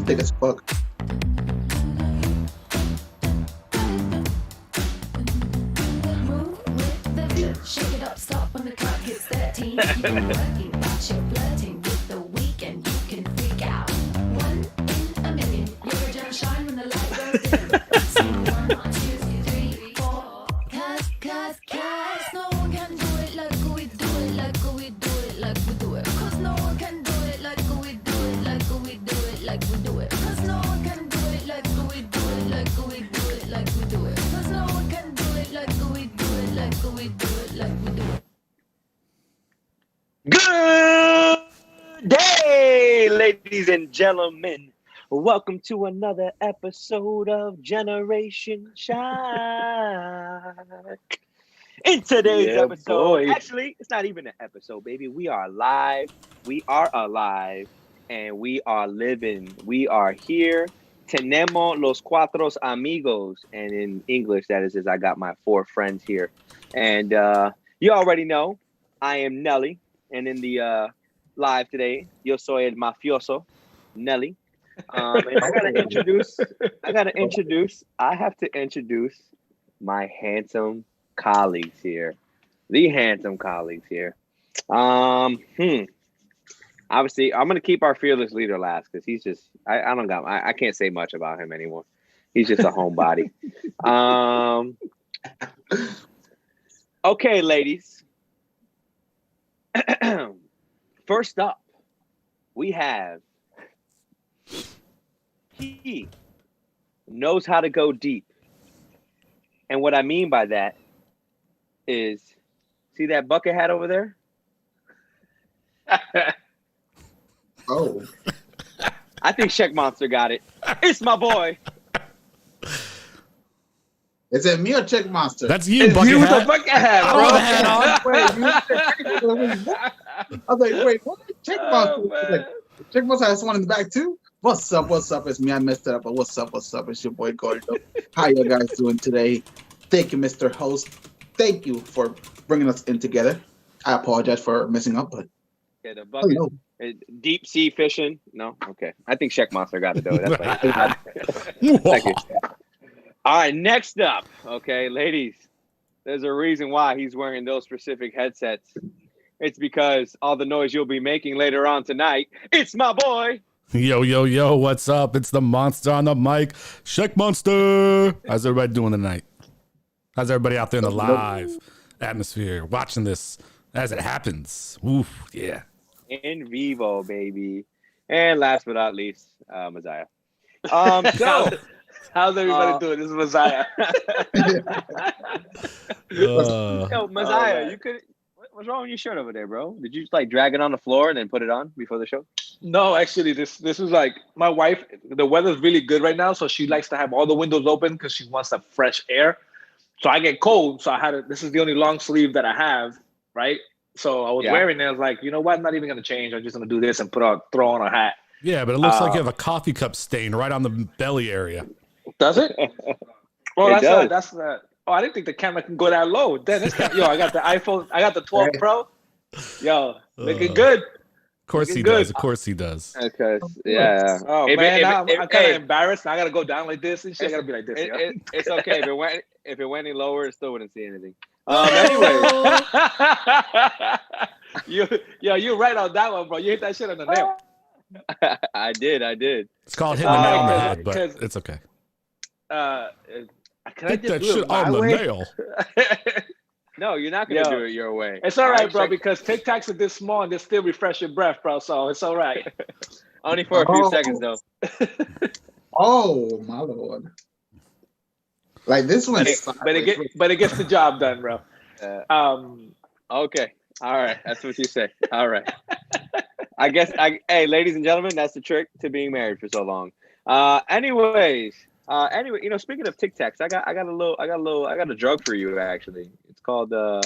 thick as fuck. Move with the beat. Shake it up, stop when the clock hits 13. You been working, but you're flirting with the weekend. You can freak out. 1 in a million. You're a gem shine when the light goes dim. So 1, 2, 3, 4. Cause no one can do it like we do it, like we do it, like we do it. Cause no one can do it like we do it, like we do it, like we do it. Cause no one can do it like we do it, like we do it, like we do it. Cause no one can do it like we do it, like we do it, like we do it. Good day, ladies and gentlemen. Welcome to another episode of Generation Shock. In today's episode, actually, it's not even an episode, baby. We are live. We are alive, and we are living. We are here. Tenemos los cuatro amigos, and in English, that is I got my 4 friends here, and you already know I am Nelly, and in the live today, yo soy el mafioso, Nelly. And I have to introduce my handsome colleagues here. The handsome colleagues here. Obviously, I'm gonna keep our fearless leader last because he's just I can't say much about him anymore. He's just a homebody. Okay, ladies. First up, we have he knows how to go deep. And what I mean by that is, see that bucket hat over there? Oh. I think Check Monster got it. It's my boy. Is it me or Check Monster? That's you, bucket You with hat. the bucket hat, I bro. don't have the hat on. I was like, wait, what? Check Monster. Oh, Like, Check Monster has one in the back too? What's up? What's up? It's me. I messed it up, but what's up? What's up? It's your boy Gordo. How you guys doing today? Thank you, Mr. Host. Thank you for bringing us in together. I apologize for messing up, but Yeah, the bucket. hello. Deep sea fishing. No? Okay. I think Check Monster got it, though. That's why. Thank you. All right, next up. Okay, ladies. There's a reason why he's wearing those specific headsets. It's because all the noise you'll be making later on tonight. It's my boy. Yo, yo, yo, what's up? It's the monster on the mic. Check Monster. How's everybody doing tonight? How's everybody out there in the live atmosphere watching this as it happens? Oof, yeah. In vivo, baby. And last but not least, Messiah. So, How's everybody doing? This is Messiah. yo, Messiah, man. you could. What's wrong with your shirt over there, bro? Did you just like drag it on the floor and then put it on before the show? No, actually, this is like my wife. The weather's really good right now, so she likes to have all the windows open because she wants the fresh air. So I get cold, so I had to. This is the only long sleeve that I have, right? So I was wearing it. I was like, you know what? I'm not even gonna change. I'm just gonna do this and throw on a hat. Yeah, but it looks like you have a coffee cup stain right on the belly area. Does it? Well, It does. that's Oh, I didn't think the camera can go that low. Then yo, I got the iPhone. I got the 12 Pro. Yo, looking good. Of course he Looking good. does. Of course he does. Because yeah. Oh If it- man, if it- I'm if- kind hey. of embarrassed. I gotta go down like this and shit. I gotta be like this. yo. It's okay. If it went any lower, it still wouldn't see anything. Anyway, You're right on that one, bro. You hit that shit on the nail. I did. It's called hitting the nail on the Oh, head, but because- it's okay. Can I Hit just that do it shit my on the way? nail. No, you're not gonna Yo. do it your way. It's all right, Check- bro, check- because Tic Tacs are this small and they still refresh your breath, bro. So it's all right. only for a few Oh. seconds though. Oh, my Lord. Like this one. But it gets the job done, bro. Okay. All right. That's what you say. All right. Hey, ladies and gentlemen, that's the trick to being married for so long. Anyway, speaking of Tic Tacs, I got a drug for you actually. It's called no,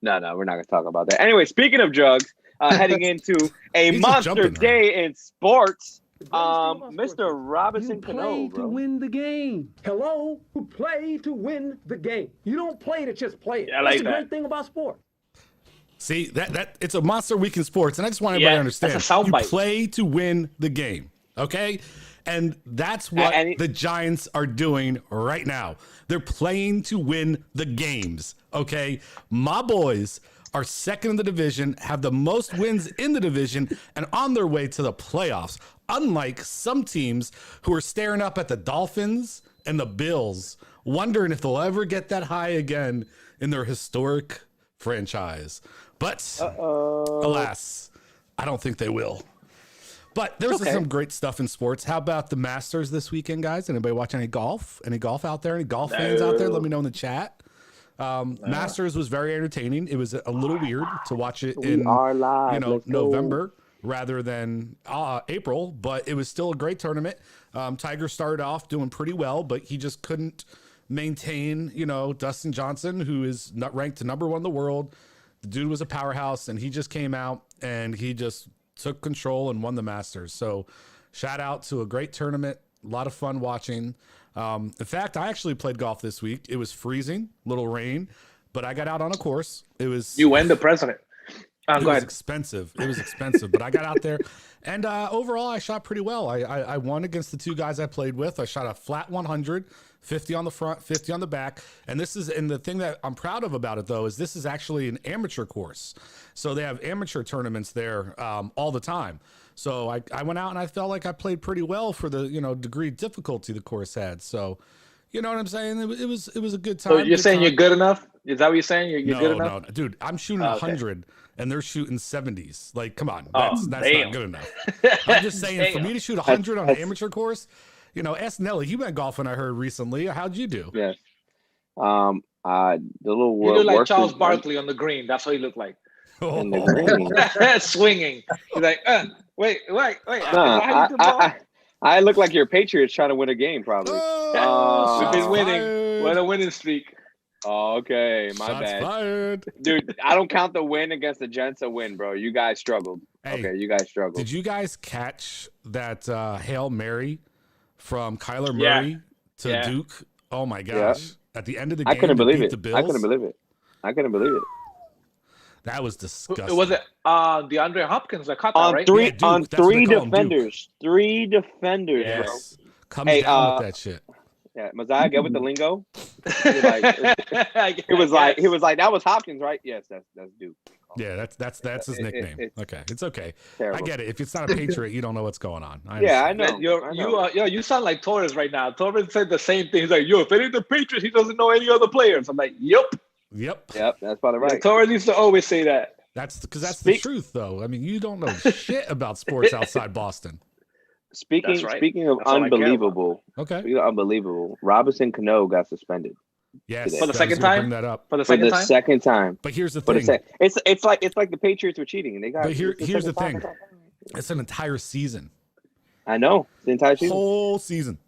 we're not gonna talk about that. Anyway, speaking of drugs, heading into a He's just monster jumping day in sports. Mr. Mr. Robinson You play Cano, to bro. win the game. Hello? You play to win the game. You don't play to just play it. Yeah, I like That's the that. great thing about sport. See, that it's a monster week in sports, and I just want everybody to Yeah, that's understand. a soundbite. You play to win the game. Okay. And that's what the Giants are doing right now. They're playing to win the games. Okay. My boys are second in the division, have the most wins in the division, and on their way to the playoffs. Unlike some teams who are staring up at the Dolphins and the Bills, wondering if they'll ever get that high again in their historic franchise. But alas, I don't think they will. But there's some great stuff in sports. How about the Masters this weekend, guys? Anybody watch any golf? Any golf out there? Any golf fans out there? Let me know in the chat. Masters was very entertaining. It was a little weird to watch it in November rather than April, but it was still a great tournament. Tiger started off doing pretty well, but he just couldn't maintain, Dustin Johnson, who is not ranked number 1 in the world. The dude was a powerhouse, and he just came out and he just took control and won the Masters. So shout out to a great tournament. A lot of fun watching. In fact, I actually played golf this week. It was freezing, little rain, but I got out on a course. It was you and the president. It was expensive. It was expensive, but I got out there, and overall, I shot pretty well. I won against the 2 guys I played with. I shot a flat 100, 50 on the front, 50 on the back, and the thing that I'm proud of about it though is this is actually an amateur course, so they have amateur tournaments there all the time. So I went out and I felt like I played pretty well for the degree of difficulty the course had. So, you know what I'm saying? It was a good time. So you're saying you're good enough? Is that what you're saying? You're good enough? No, dude. I'm shooting 100 and they're shooting 70s. Like, come on, that's not good enough. I'm just saying, for me to shoot 100 on an amateur course, ask Nelly. You went golfing, I heard recently. How'd you do? Yes. The little you look like Charles Barkley on the green. That's what he looked like. In the green. Swinging. He's like, wait. Nah, I look like your Patriots trying to win a game, probably. We've been winning. We're on a winning streak. Oh, okay, my Shots bad. Fired. Dude, I don't count the win against the Gents a win, bro. You guys struggled. Hey, you guys struggled. Did you guys catch that Hail Mary from Kyler Murray to Duke? Oh, my gosh. Yeah. At the end of the game, I couldn't believe it. The Bills? I couldn't believe it. That was disgusting. Was it DeAndre Hopkins that caught that, right? Three defenders. Three defenders, yes. Bro. Comes down with that shit. Yeah, Messiah, get with the lingo. He was like, that was Hopkins, right? Yes, that's Duke. Yeah, that's his nickname. Okay, it's okay. Terrible. I get it. If it's not a Patriot, you don't know what's going on. I know. You sound like Torres right now. Torres said the same thing. He's like, if it ain't the Patriots, he doesn't know any other players. I'm like, yep, that's probably right. Torres used to always say that. That's because that's the truth, though. I mean, you don't know shit about sports outside Boston. Speaking of unbelievable, Robinson Cano got suspended. Yes, today. For the second time. Bring that up. For the second time. But here's the thing. It's like the Patriots were cheating, and they got. But here's the thing. It's an entire season. I know, the entire season. Whole season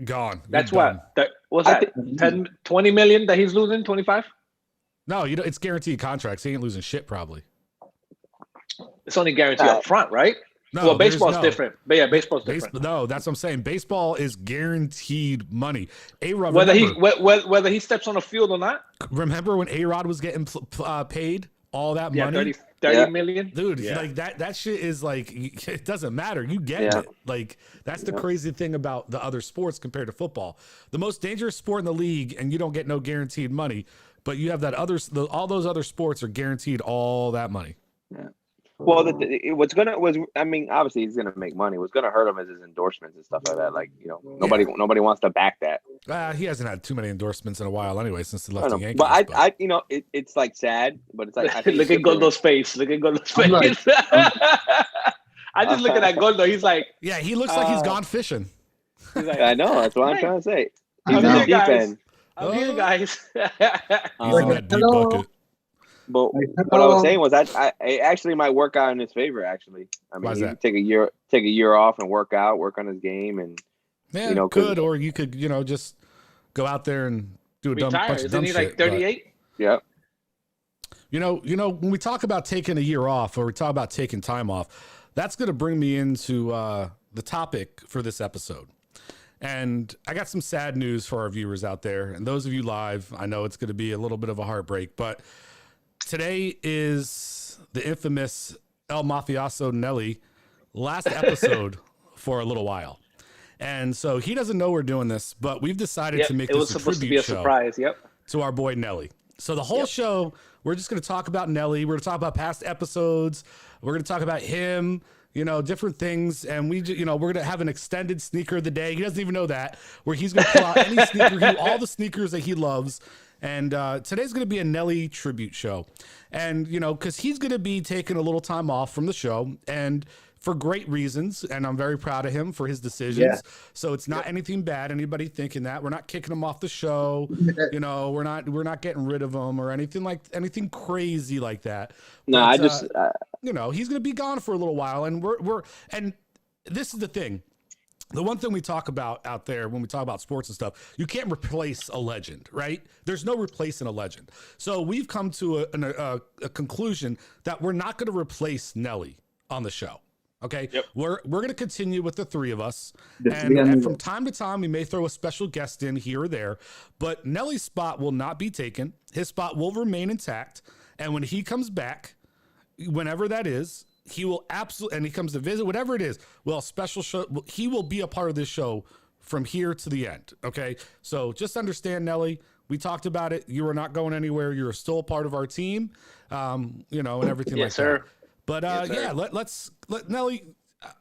gone. That's what. That was that 10, 20 million that he's losing. 25. No, it's guaranteed contracts. He ain't losing shit probably. It's only guaranteed up front, right? No, well, baseball's different. But yeah, baseball's different. No, that's what I'm saying. Baseball is guaranteed money. A-Rod, whether he steps on the field or not. Remember when A-Rod was getting paid all that money? 30 million? Dude, like that shit is like, it doesn't matter. You get it. Like, that's the crazy thing about the other sports compared to football. The most dangerous sport in the league, and you don't get no guaranteed money, but you have that all those other sports are guaranteed all that money. Yeah. Well, obviously he's gonna make money. What's gonna hurt him is his endorsements and stuff like that. Like, nobody wants to back that. He hasn't had too many endorsements in a while anyway since he left the Yankees. But it's like sad. But it's like look at Goldo's face. Look at Goldo's face. I just look at that Goldo. He's like, he looks like he's gone fishing. He's like, I know. That's what I'm trying to say. I'm here, guys. I'm here, guys. He's in that deep bucket. But what I was saying was I actually might work out in his favor. Actually, I mean, he could take a year off and work on his game, and good. Or you could just go out there and do a bunch of dumb shit. Isn't he like 38? Yeah. When we talk about taking a year off, or we talk about taking time off, that's going to bring me into the topic for this episode. And I got some sad news for our viewers out there, and those of you live. I know it's going to be a little bit of a heartbreak, but today is the infamous El Mafioso Nelly last episode for a little while. And so he doesn't know we're doing this, but we've decided to make it was this a supposed to be tribute a show surprise. Yep. to our boy Nelly. So the whole show, we're just going to talk about Nelly. We're going to talk about past episodes. We're going to talk about him, different things. And we're going to have an extended sneaker of the day. He doesn't even know that, where he's going to pull out any sneaker, all the sneakers that he loves. And today's going to be a Nelly tribute show. And, because he's going to be taking a little time off from the show, and for great reasons, and I'm very proud of him for his decisions. Yeah. So it's not anything bad. Anybody thinking that we're not kicking him off the show, we're not getting rid of him or anything crazy like that. No, But, I just he's going to be gone for a little while, and and this is the thing. The one thing we talk about out there when we talk about sports and stuff, you can't replace a legend, right? There's no replacing a legend. So we've come to a conclusion that we're not going to replace Nelly on the show. Okay. Yep. We're going to continue with the three of us. Just And, be on and the- from time to time, we may throw a special guest in here or there, but Nelly's spot will not be taken. His spot will remain intact. And when he comes back, whenever that is, he will absolutely, and he comes to visit, whatever it is, well, special show, he will be a part of this show from here to the end. Okay. So just understand, Nelly, we talked about it. You are not going anywhere. You're still a part of our team, and everything like Yes, sir. that. But Yes, sir. yeah, let Nelly.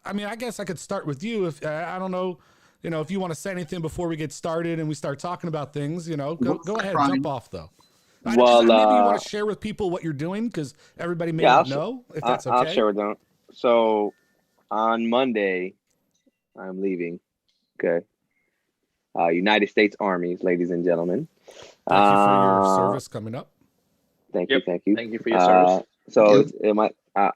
I mean, I guess I could start with you. If I don't know, if you want to say anything before we get started and we start talking about things, go ahead, Fine. jump off though. Well, maybe you want to share with people what you're doing, because everybody may not know. If that's okay. I'll share with them. So on Monday, I'm leaving. Okay. United States Army, ladies and gentlemen. Thank you for your service coming up. Thank Yep. you. Thank you. Thank you for your service. So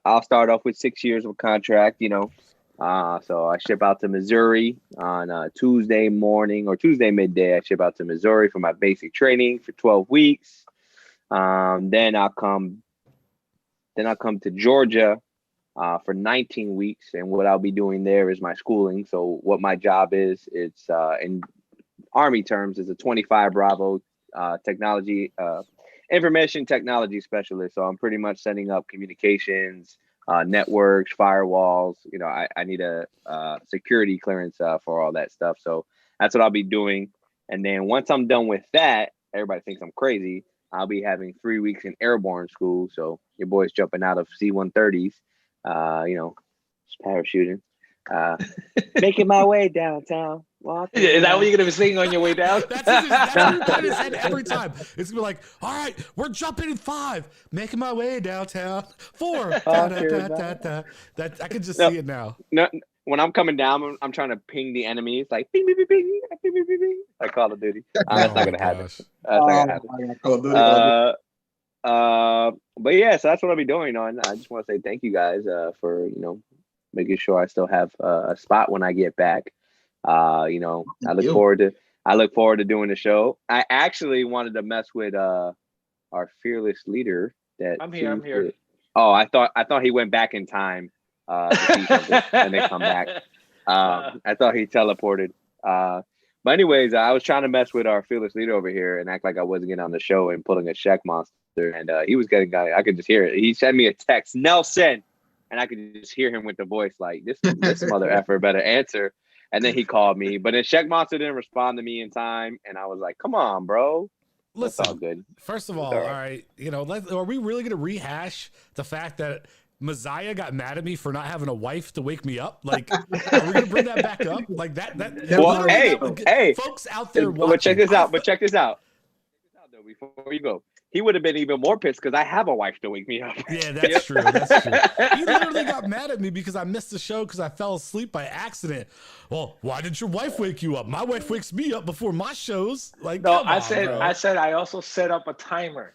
I'll start off with 6 years of contract, So I ship out to Missouri on Tuesday morning or Tuesday midday. I ship out to Missouri for my basic training for 12 weeks. Then I'll come to Georgia for 19 weeks. And what I'll be doing there is my schooling. So what my job is, it's in Army terms, is a 25 Bravo technology information technology specialist. So I'm pretty much setting up communications, networks, firewalls. I need a security clearance for all that stuff. So that's what I'll be doing. And then once I'm done with that, everybody thinks I'm crazy. I'll be having 3 weeks in airborne school. So your boy's jumping out of C-130s, just parachuting, making my way downtown. Is that what you're gonna be singing on your way down? That's what we're going to say every time. It's going to be like, all right, we're jumping in 5, making my way downtown. 4, da. That I can just see it now. No, when I'm coming down, I'm trying to ping the enemies, like ping, ping, ping, ping, ping, ping, ping, ping, like Call of Duty. That's not gonna happen. gosh. That's not gonna happen. But yeah, so that's what I'll be doing. I just want to say thank you guys for making sure I still have a spot when I get back. I look forward to doing the show. I actually wanted to mess with our fearless leader. I'm here. Oh, I thought he went back in time to see something and then come back. I thought he teleported. But anyways, I was trying to mess with our fearless leader over here and act like I wasn't getting on the show and pulling a check monster. And he was getting, I could just hear it. He sent me a text, Nelson, and I could just hear him with the voice like, this mother effer better answer. And then he called me, but then Check Monster didn't respond to me in time, and I was like, "Come on, bro." Listen, That's all good. First of all right, are we really going to rehash the fact that Messiah got mad at me for not having a wife to wake me up? Like, are we going to bring that back up? Like that? Well, hey, folks out there watching. But check this out. Check this out, though. Before you go, he would have been even more pissed because I have a wife to wake me up. Yeah, that's true. That's true. He literally got mad at me because I missed the show because I fell asleep by accident. Well, why didn't your wife wake you up? My wife wakes me up before my shows. Like, No, come on, bro. I said I also set up a timer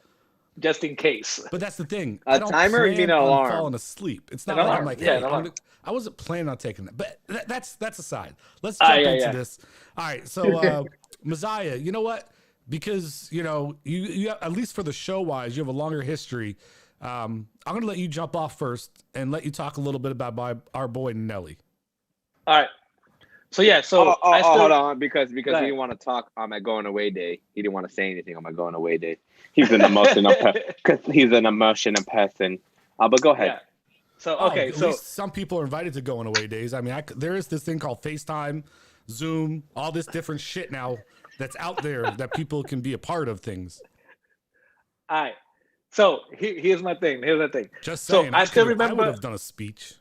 just in case. But that's the thing. A I don't timer? You plan mean an on alarm? falling asleep. It's not An like I'm alarm. like, Yeah, hey, an alarm. I wasn't planning on taking that. But that's aside. Let's jump into this. All right. So, Messiah, you know what? Because you at least for the show wise, you have a longer history. I'm going to let you jump off first and let you talk a little bit about our boy Nelly. All right. So yeah. So hold on, because he ahead. didn't want to talk on my going away day. He didn't want to say anything on my going away day. He's an emotional because he's an emotional person. But go ahead. Yeah. So Oh, okay, at so least some people are invited to going away days. I mean, there is this thing called Facetime, Zoom, all this different shit now that's out there that people can be a part of things. all right. So here's my thing. Here's the thing. Just So saying, I still I would remember. have done a speech.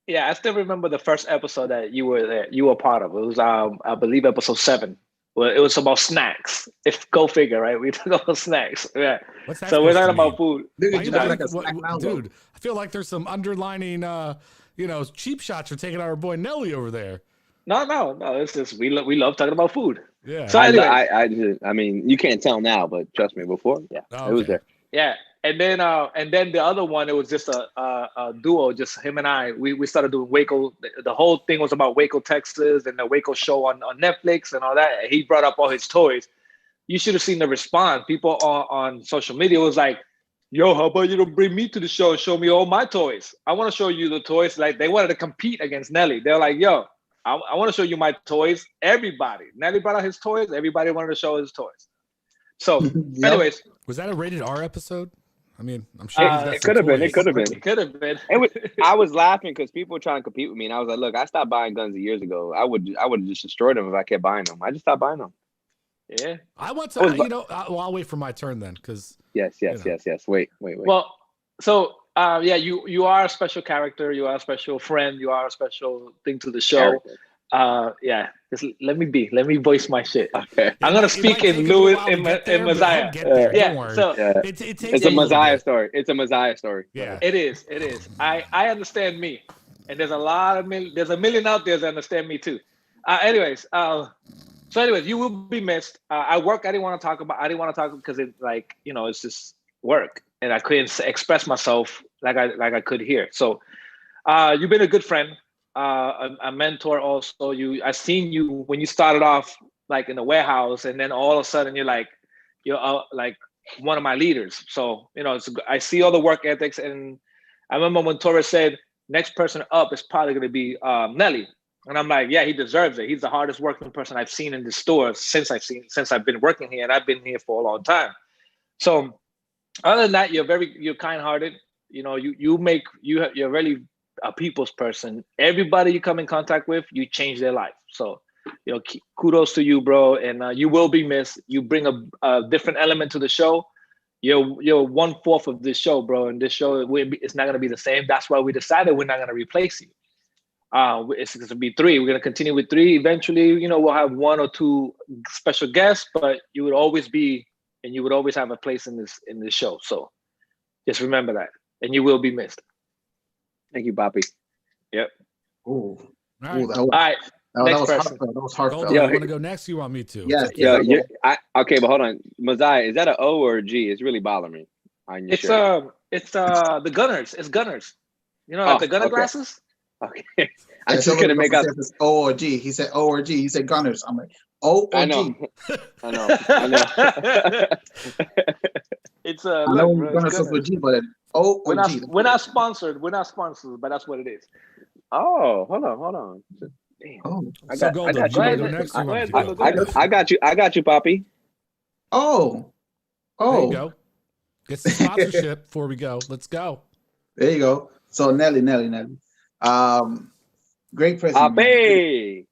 Yeah, I still remember the first episode that you were there. You were part of. It was, I believe, episode 7. Well, it was about snacks. If go figure, right? We talk about snacks. Yeah. What's that So we're supposed to talking about mean? food. Look Why at you you like, like a snack now, bro. dude? I feel like there's some underlining, cheap shots for taking our boy Nelly over there. No. It's just we love talking about food. Yeah. So anyway, I mean, you can't tell now, but trust me, before, yeah, Oh, it was okay. there. yeah, and then the other one, it was just a duo, just him and I. We started doing Waco. The whole thing was about Waco, Texas, and the Waco show on Netflix and all that. He brought up all his toys. You should have seen the response. People on social media was like, "Yo, how about you don't bring me to the show and show me all my toys? I want to show you the toys." Like they wanted to compete against Nelly. They're like, "Yo, I want to show you my toys." Everybody, Nelly brought out his toys. Everybody wanted to show his toys. So, Yep. anyways, Was that a rated R episode? I mean, I'm sure he's got It some could have been. toys. It could have been. it could have been. I was laughing because people were trying to compete with me, and I was like, "Look, I stopped buying guns years ago. I would have just destroyed them if I kept buying them. I just stopped buying them." Yeah. I want to, I was- I'll wait for my turn then, because Yes. You know. Yes. Wait. Well, so yeah, you are a special character. You are a special friend. You are a special thing to the show. Yeah. Just let me voice my shit. Okay. I'm gonna speak in Louis in Messiah. Yeah. So Yeah. it takes It's a little Messiah bit. story. It's a Messiah story. Yeah. it is. I understand me, and there's there's a million out there that understand me too. So anyways, you will be missed. I didn't want to talk because it's like, it's just work, and I couldn't express myself like I could here. So you've been a good friend, a mentor also. I seen you when you started off like in the warehouse, and then all of a sudden you're like one of my leaders. So I see all the work ethics, and I remember when Torres said next person up is probably going to be Nelly. And I'm like, yeah, he deserves it. He's the hardest working person I've seen in the store since I've been working here, and I've been here for a long time. So, other than that, you're kind-hearted. You're really a people's person. Everybody you come in contact with, you change their life. So, kudos to you, bro. And you will be missed. You bring a different element to the show. You're 1/4 of this show, bro. And this show, it's not going to be the same. That's why we decided we're not going to replace you. It's going to be 3. We're going to continue with 3. Eventually, we'll have 1 or 2 special guests, but you would always have a place in this show. So just remember that, and you will be missed. Thank you, Poppy. Yep. Ooh. All right. Ooh, that All right. was Next person. heartfelt. That was heartfelt. Golden, Yeah, you want to go next? You want me to? Yeah, It's up to yeah. you. Okay, but hold on, Messiah, is that an O or a G? It's really bothering me. On your It's shirt. the Gunners. It's Gunners. Like the Gunner okay. glasses. Okay. Yeah, I'm just somebody gonna make up. said it's O or G. He said O or G. He said Gunners. I'm like O or I know. G. I know. It's I know look, bro, Gunners it's starts with Gunners. G, but O We're or not G. we're not sponsored. We're not sponsored, but that's what it is. Oh, hold on. Damn. Oh. So, Golden, you you. want to Go go ahead. next? Go You want me ahead, to go go? ahead. I got you, Poppy. Oh. There you Oh. go. Get some sponsorship before we go. Let's go. There you go. So Nelly. Great person. Poppy.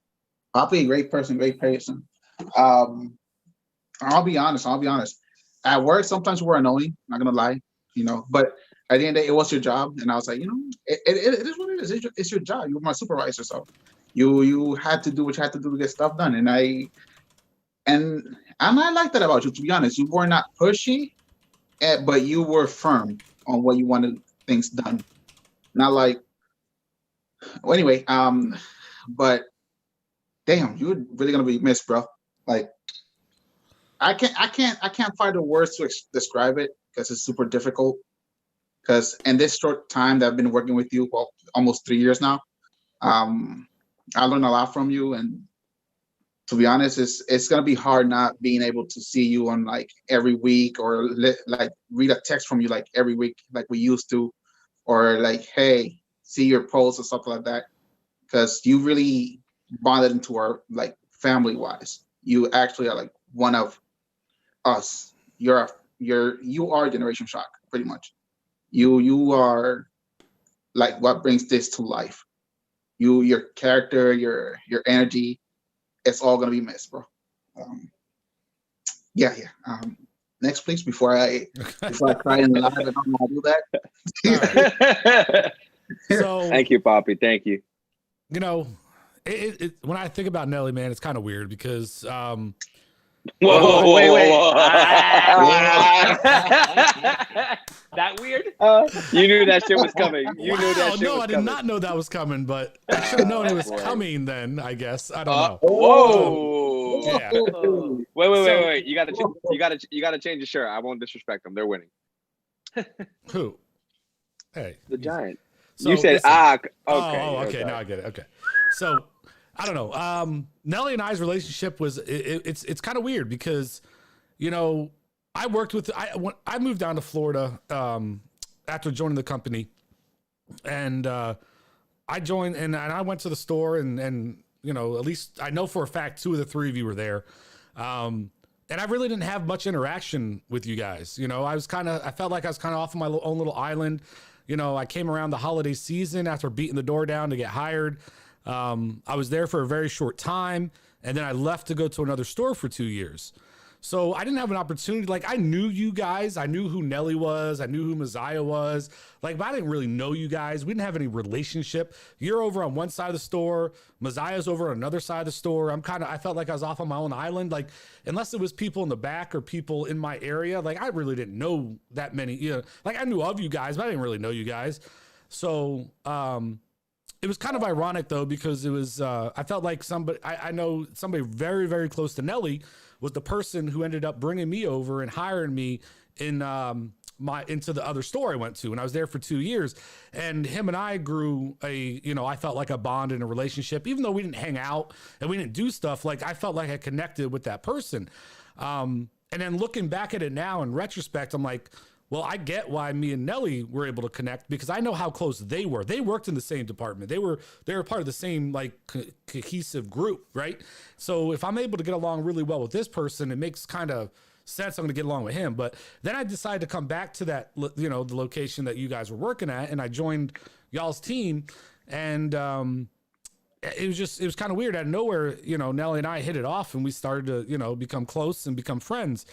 Poppy, great person. I'll be honest. At work, sometimes we're annoying. Not gonna lie, But at the end of the day, it was your job, and I was like, it is what it is. It's your job. You were my supervisor, so you had to do what you had to do to get stuff done. And I like that about you. To be honest, you were not pushy, but you were firm on what you wanted things done. Not like. Well, anyway, but damn, you're really gonna be missed, bro. Like, I can't find the words to describe it because it's super difficult. Because in this short time that I've been working with you, well, almost 3 years now, I learned a lot from you. And to be honest, it's gonna be hard not being able to see you on like every week, or like read a text from you like every week, like we used to, or like, hey, see your posts or something like that. Because you really bonded into our like family wise. You actually are like one of us. You are Generation Shock, pretty much. You are like what brings this to life. Your character, your energy, it's all gonna be missed, bro. Yeah. Next, please, before I cry in the live, I don't want to do that. So Thank you, Poppy. Thank you. you know, when I think about Nelly, man, it's kind of weird because Whoa, wait. Ah. That weird? You knew that shit was coming. You knew that wow, shit no, was I did coming. not know that was coming, but I should have known it was Boy. coming then, I guess. I don't know. Whoa. Yeah. Wait. You gotta change your shirt. I won't disrespect them. They're winning. Who? Hey. The Giant. So, You said listen. okay. Okay. Now I get it. Okay. So I don't know. Nelly and I's relationship was it's kind of weird because, I worked with when I moved down to Florida after joining the company, and I joined and I went to the store and at least I know for a fact 2 of the 3 of you were there. And I really didn't have much interaction with you guys. I felt like I was kind of off on my own little island. I came around the holiday season after beating the door down to get hired. I was there for a very short time, and then I left to go to another store for 2 years. So I didn't have an opportunity. Like, I knew you guys. I knew who Nelly was. I knew who Messiah was. Like, but I didn't really know you guys. We didn't have any relationship. You're over on one side of the store. Messiah's over on another side of the store. I felt like I was off on my own island. Like, unless it was people in the back or people in my area, like, I really didn't know that many. Like, I knew of you guys, but I didn't really know you guys. So, it was kind of ironic though, because it was, I felt like I know somebody very, very close to Nelly was the person who ended up bringing me over and hiring me into the other store I went to. And I was there for 2 years, and him and I grew I felt like a bond in a relationship, even though we didn't hang out and we didn't do stuff. Like, I felt like I connected with that person. And then looking back at it now in retrospect, I'm like, well, I get why me and Nelly were able to connect, because I know how close they were. They worked in the same department. They were part of the same like cohesive group, right? So if I'm able to get along really well with this person, it makes kind of sense I'm going to get along with him. But then I decided to come back to that, the location that you guys were working at, and I joined y'all's team, and it was kind of weird. Out of nowhere, Nelly and I hit it off, and we started to become close and become friends.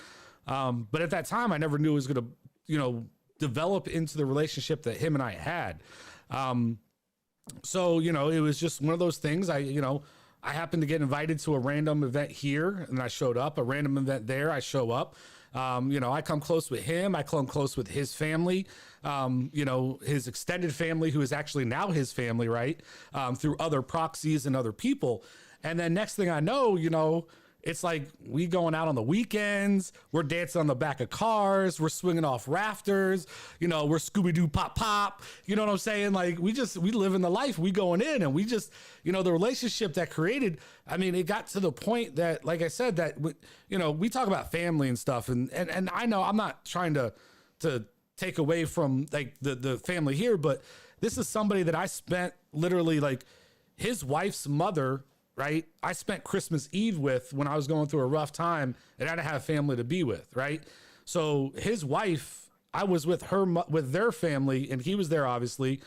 But at that time, I never knew it was going to develop into the relationship that him and I had. So, it was just one of those things. I happened to get invited to a random event here, and I showed up. A random event there, I show up. I come close with him. I come close with his family, his extended family, who is actually now his family, right? Through other proxies and other people. And then next thing I know, it's like we going out on the weekends. We're dancing on the back of cars. We're swinging off rafters. We're Scooby-Doo pop pop. You know what I'm saying? Like, we live in the life. We going in, and we just, the relationship that created, I mean, it got to the point that, like I said, that, we talk about family and stuff. And I know I'm not trying to take away from like the family here, but this is somebody that I spent literally like his wife's mother, right? I spent Christmas Eve with when I was going through a rough time, and I didn't have family to be with, right? So his wife, I was with with their family, and he was there obviously,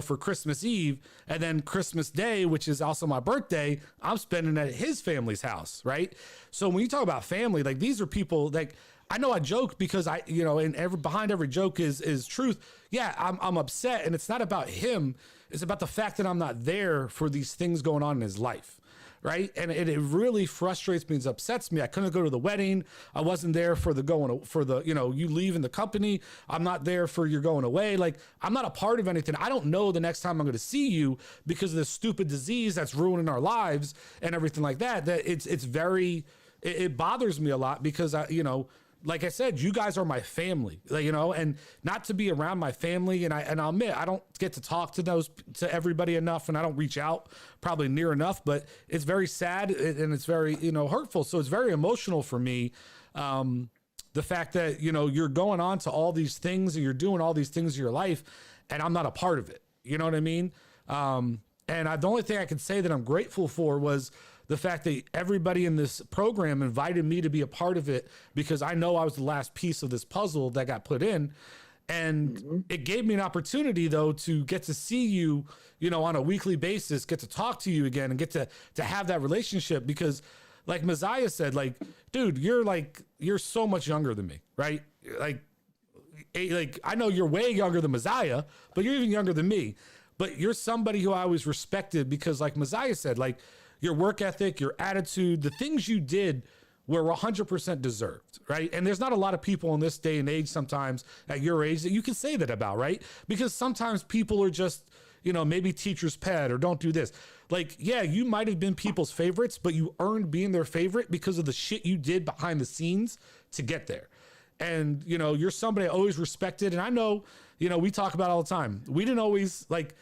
for Christmas Eve, and then Christmas Day, which is also my birthday, I'm spending at his family's house, right? So when you talk about family, like, these are people like, I know I joke because behind every joke is truth. Yeah, I'm upset, and it's not about him. It's about the fact that I'm not there for these things going on in his life, right? And it really frustrates me and upsets me. I couldn't go to the wedding. I wasn't there for you leaving the company. I'm not there for you're going away. Like, I'm not a part of anything. I don't know the next time I'm going to see you because of this stupid disease that's ruining our lives and everything like that. That it bothers me a lot because like I said, you guys are my family, and not to be around my family. And I'll admit, I don't get to talk to everybody enough, and I don't reach out probably near enough, but it's very sad and it's very, hurtful. So it's very emotional for me. The fact that, you're going on to all these things and you're doing all these things in your life, and I'm not a part of it. You know what I mean? The only thing I can say that I'm grateful for was the fact that everybody in this program invited me to be a part of it, because I know I was the last piece of this puzzle that got put in. And it gave me an opportunity, though, to get to see you, on a weekly basis, get to talk to you again and get to have that relationship. Because like Messiah said, like, dude, you're so much younger than me, right? Like I know you're way younger than Messiah, but you're even younger than me. But you're somebody who I always respected because, like Messiah said, like your work ethic, your attitude, the things you did were 100% deserved, right? And there's not a lot of people in this day and age sometimes at your age that you can say that about, right? Because sometimes people are just, maybe teacher's pet or don't do this. Like, yeah, you might have been people's favorites, but you earned being their favorite because of the shit you did behind the scenes to get there. And, you're somebody I always respected. And I know, we talk about it all the time. We didn't always, like,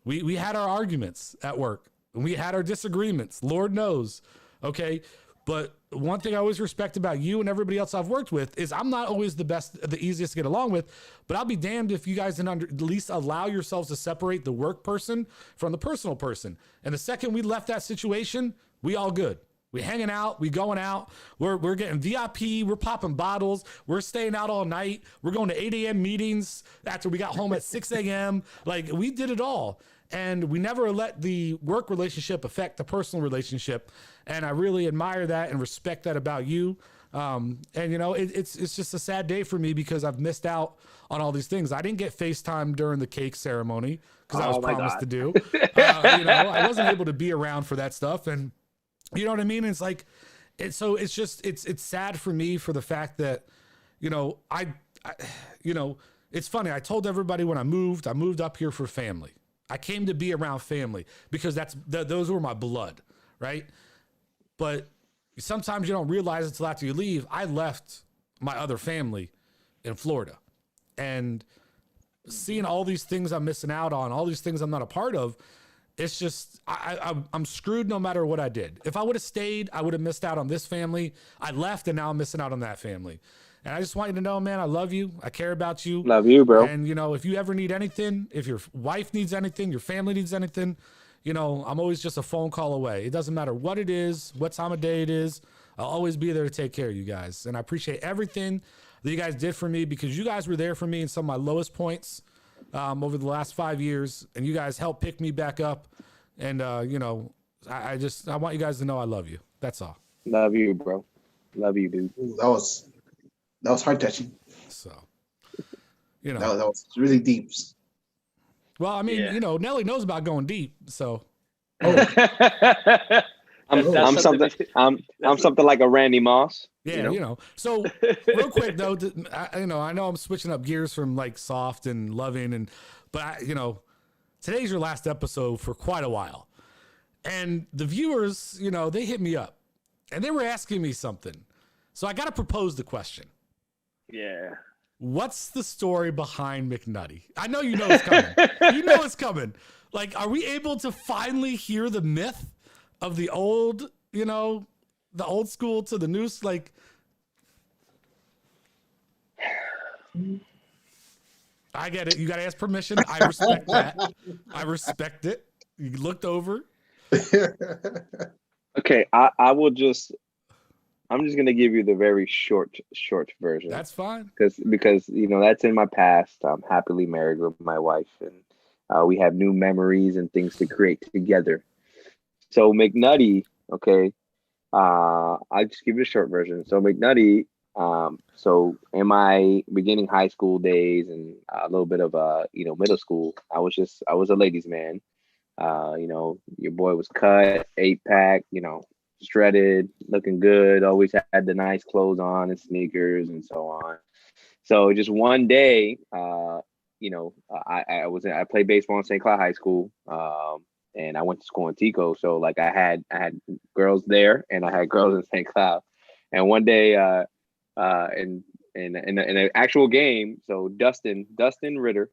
we had our arguments at work and we had our disagreements, Lord knows, okay? But one thing I always respect about you and everybody else I've worked with is I'm not always the easiest to get along with, but I'll be damned if you guys didn't at least allow yourselves to separate the work person from the personal person. And the second we left that situation, we all good. We hanging out, we going out, we're getting VIP, we're popping bottles, we're staying out all night, we're going to 8 a.m. meetings after we got home at 6 a.m. Like, we did it all. And we never let the work relationship affect the personal relationship. And I really admire that and respect that about you. And it's just a sad day for me because I've missed out on all these things. I didn't get FaceTime during the cake ceremony because I was promised to do. I wasn't able to be around for that stuff. And you know what I mean? It's like, it's sad for me for the fact that, it's funny. I told everybody when I moved up here for family. I came to be around family because those were my blood, right? But sometimes you don't realize until after you leave. I left my other family in Florida, and seeing all these things I'm missing out on, all these things I'm not a part of, it's just I'm screwed no matter what I did. If I would have stayed, I would have missed out on this family. I left, and now I'm missing out on that family. And I just want you to know, man, I love you. I care about you. Love you, bro. And, if you ever need anything, if your wife needs anything, your family needs anything, I'm always just a phone call away. It doesn't matter what it is, what time of day it is. I'll always be there to take care of you guys. And I appreciate everything that you guys did for me because you guys were there for me in some of my lowest points over the last 5 years. And you guys helped pick me back up. And, I want you guys to know I love you. That's all. Love you, bro. Love you, dude. Ooh, that was heart touching. So, that was really deep. Well, I mean, Nelly knows about going deep, so. I'm something like a Randy Moss. Yeah, So, real quick though, I know I'm switching up gears from like soft and loving, but today's your last episode for quite a while, and the viewers, they hit me up, and they were asking me something, so I got to propose the question. Yeah. What's the story behind McNutty? I know you know it's coming. You know it's coming. Like, are we able to finally hear the myth of the old, the old school to the new? Like, I get it. You got to ask permission. I respect that. I respect it. You looked over. Okay, I'm just gonna give you the very short version. That's fine. Because that's in my past. I'm happily married with my wife, and we have new memories and things to create together. So McNutty, okay. I'll just give you a short version. So McNutty, so in my beginning high school days and a little bit of middle school, I was a ladies' man. Your boy was cut, 8-pack, shredded, looking good, always had the nice clothes on and sneakers and so on. So just one day, I played baseball in St. Cloud High School, and I went to school in Tico. So like I had girls there and I had girls in St. Cloud. And one day, in an actual game, so Dustin Ritter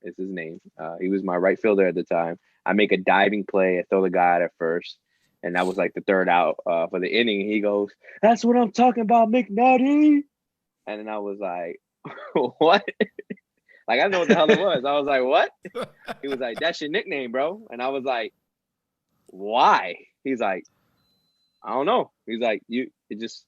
is his name. He was my right fielder at the time. I make a diving play. I throw the guy out at first. And that was like the third out for the inning. He goes, "That's what I'm talking about, McNutty." And then I was like, "What?" Like, I didn't know what the hell it was. I was like, "What?" He was like, "That's your nickname, bro." And I was like, "Why?" He's like, "I don't know." He's like, it just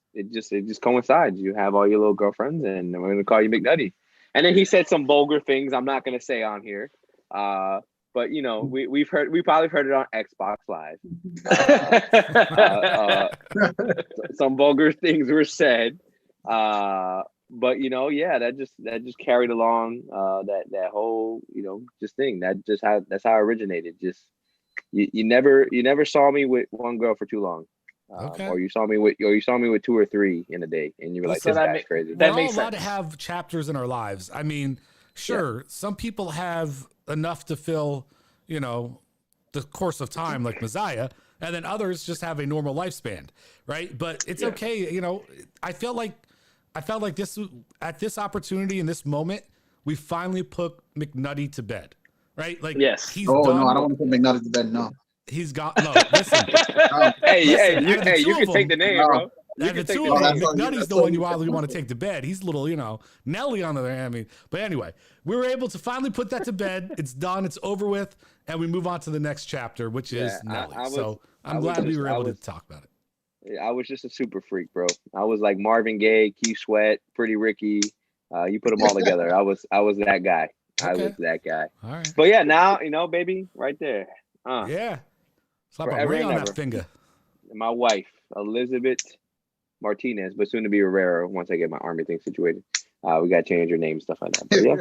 coincides. You have all your little girlfriends, and we're gonna call you McNutty. And then he said some vulgar things I'm not gonna say on here. But you know, we probably heard it on Xbox Live. Some vulgar things were said. But you know, yeah, that just carried along that whole, you know, just thing. That's how it originated. Just you never saw me with one girl for too long. Okay. Or you saw me with 2 or 3 in a day, and you were like, So "This guy's crazy." that We're makes all allowed sense. to have chapters in our lives. I mean, sure, some people have enough to fill, you know, the course of time, like Messiah, and then others just have a normal lifespan, right? But it's okay, you know. I felt like this at this opportunity in this moment, we finally put McNutty to bed, right? Like, Yes. he's Oh done. no, I don't want to put McNuggets to bed. No. He's got no. Listen, Hey, Listen, out of the two you can of take them- the name, No. bro. You and can the take two the of them, name. that's all you- McNutty's that's the all one you- you obviously want to take to bed. He's a little, you know, Nelly on the other hand. I mean, but anyway, we were able to finally put that to bed. It's done. It's over with, and we move on to the next chapter, which is Yeah, Nelly. I was- So I'm I was glad we just- were I able was- to talk about it. I was just a super freak, bro. I was like Marvin Gaye, Keith Sweat, Pretty Ricky. You put them all together. I was that guy. I Okay. was that guy. All right. But yeah, now you know, baby, right there. Yeah. Slap a Forever ring and on ever. that finger. My wife, Elizabeth Martinez, but soon to be Rivera once I get my army thing situated. We got to change her name, stuff like that. But yeah,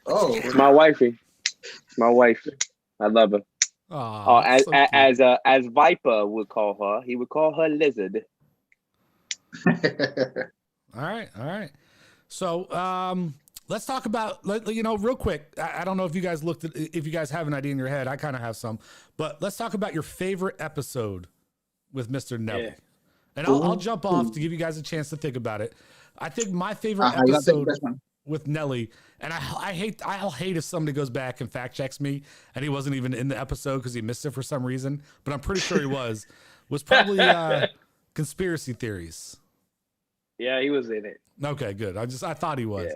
Oh, it's my wifey. It's my wife. I love her. Oh, As Viper would call her, he would call her Lizard. All right. So, let's talk about, you know, real quick. I don't know if you guys if you guys have an idea in your head. I kind of have some, but let's talk about your favorite episode with Mr. Nelly. Yeah. And I'll jump off to give you guys a chance to think about it. I think my favorite you gotta take episode this one. with Nelly, and I'll hate if somebody goes back and fact checks me and he wasn't even in the episode because he missed it for some reason, but I'm pretty sure he was probably conspiracy theories. Yeah, he was in it. Okay, good. I thought he was.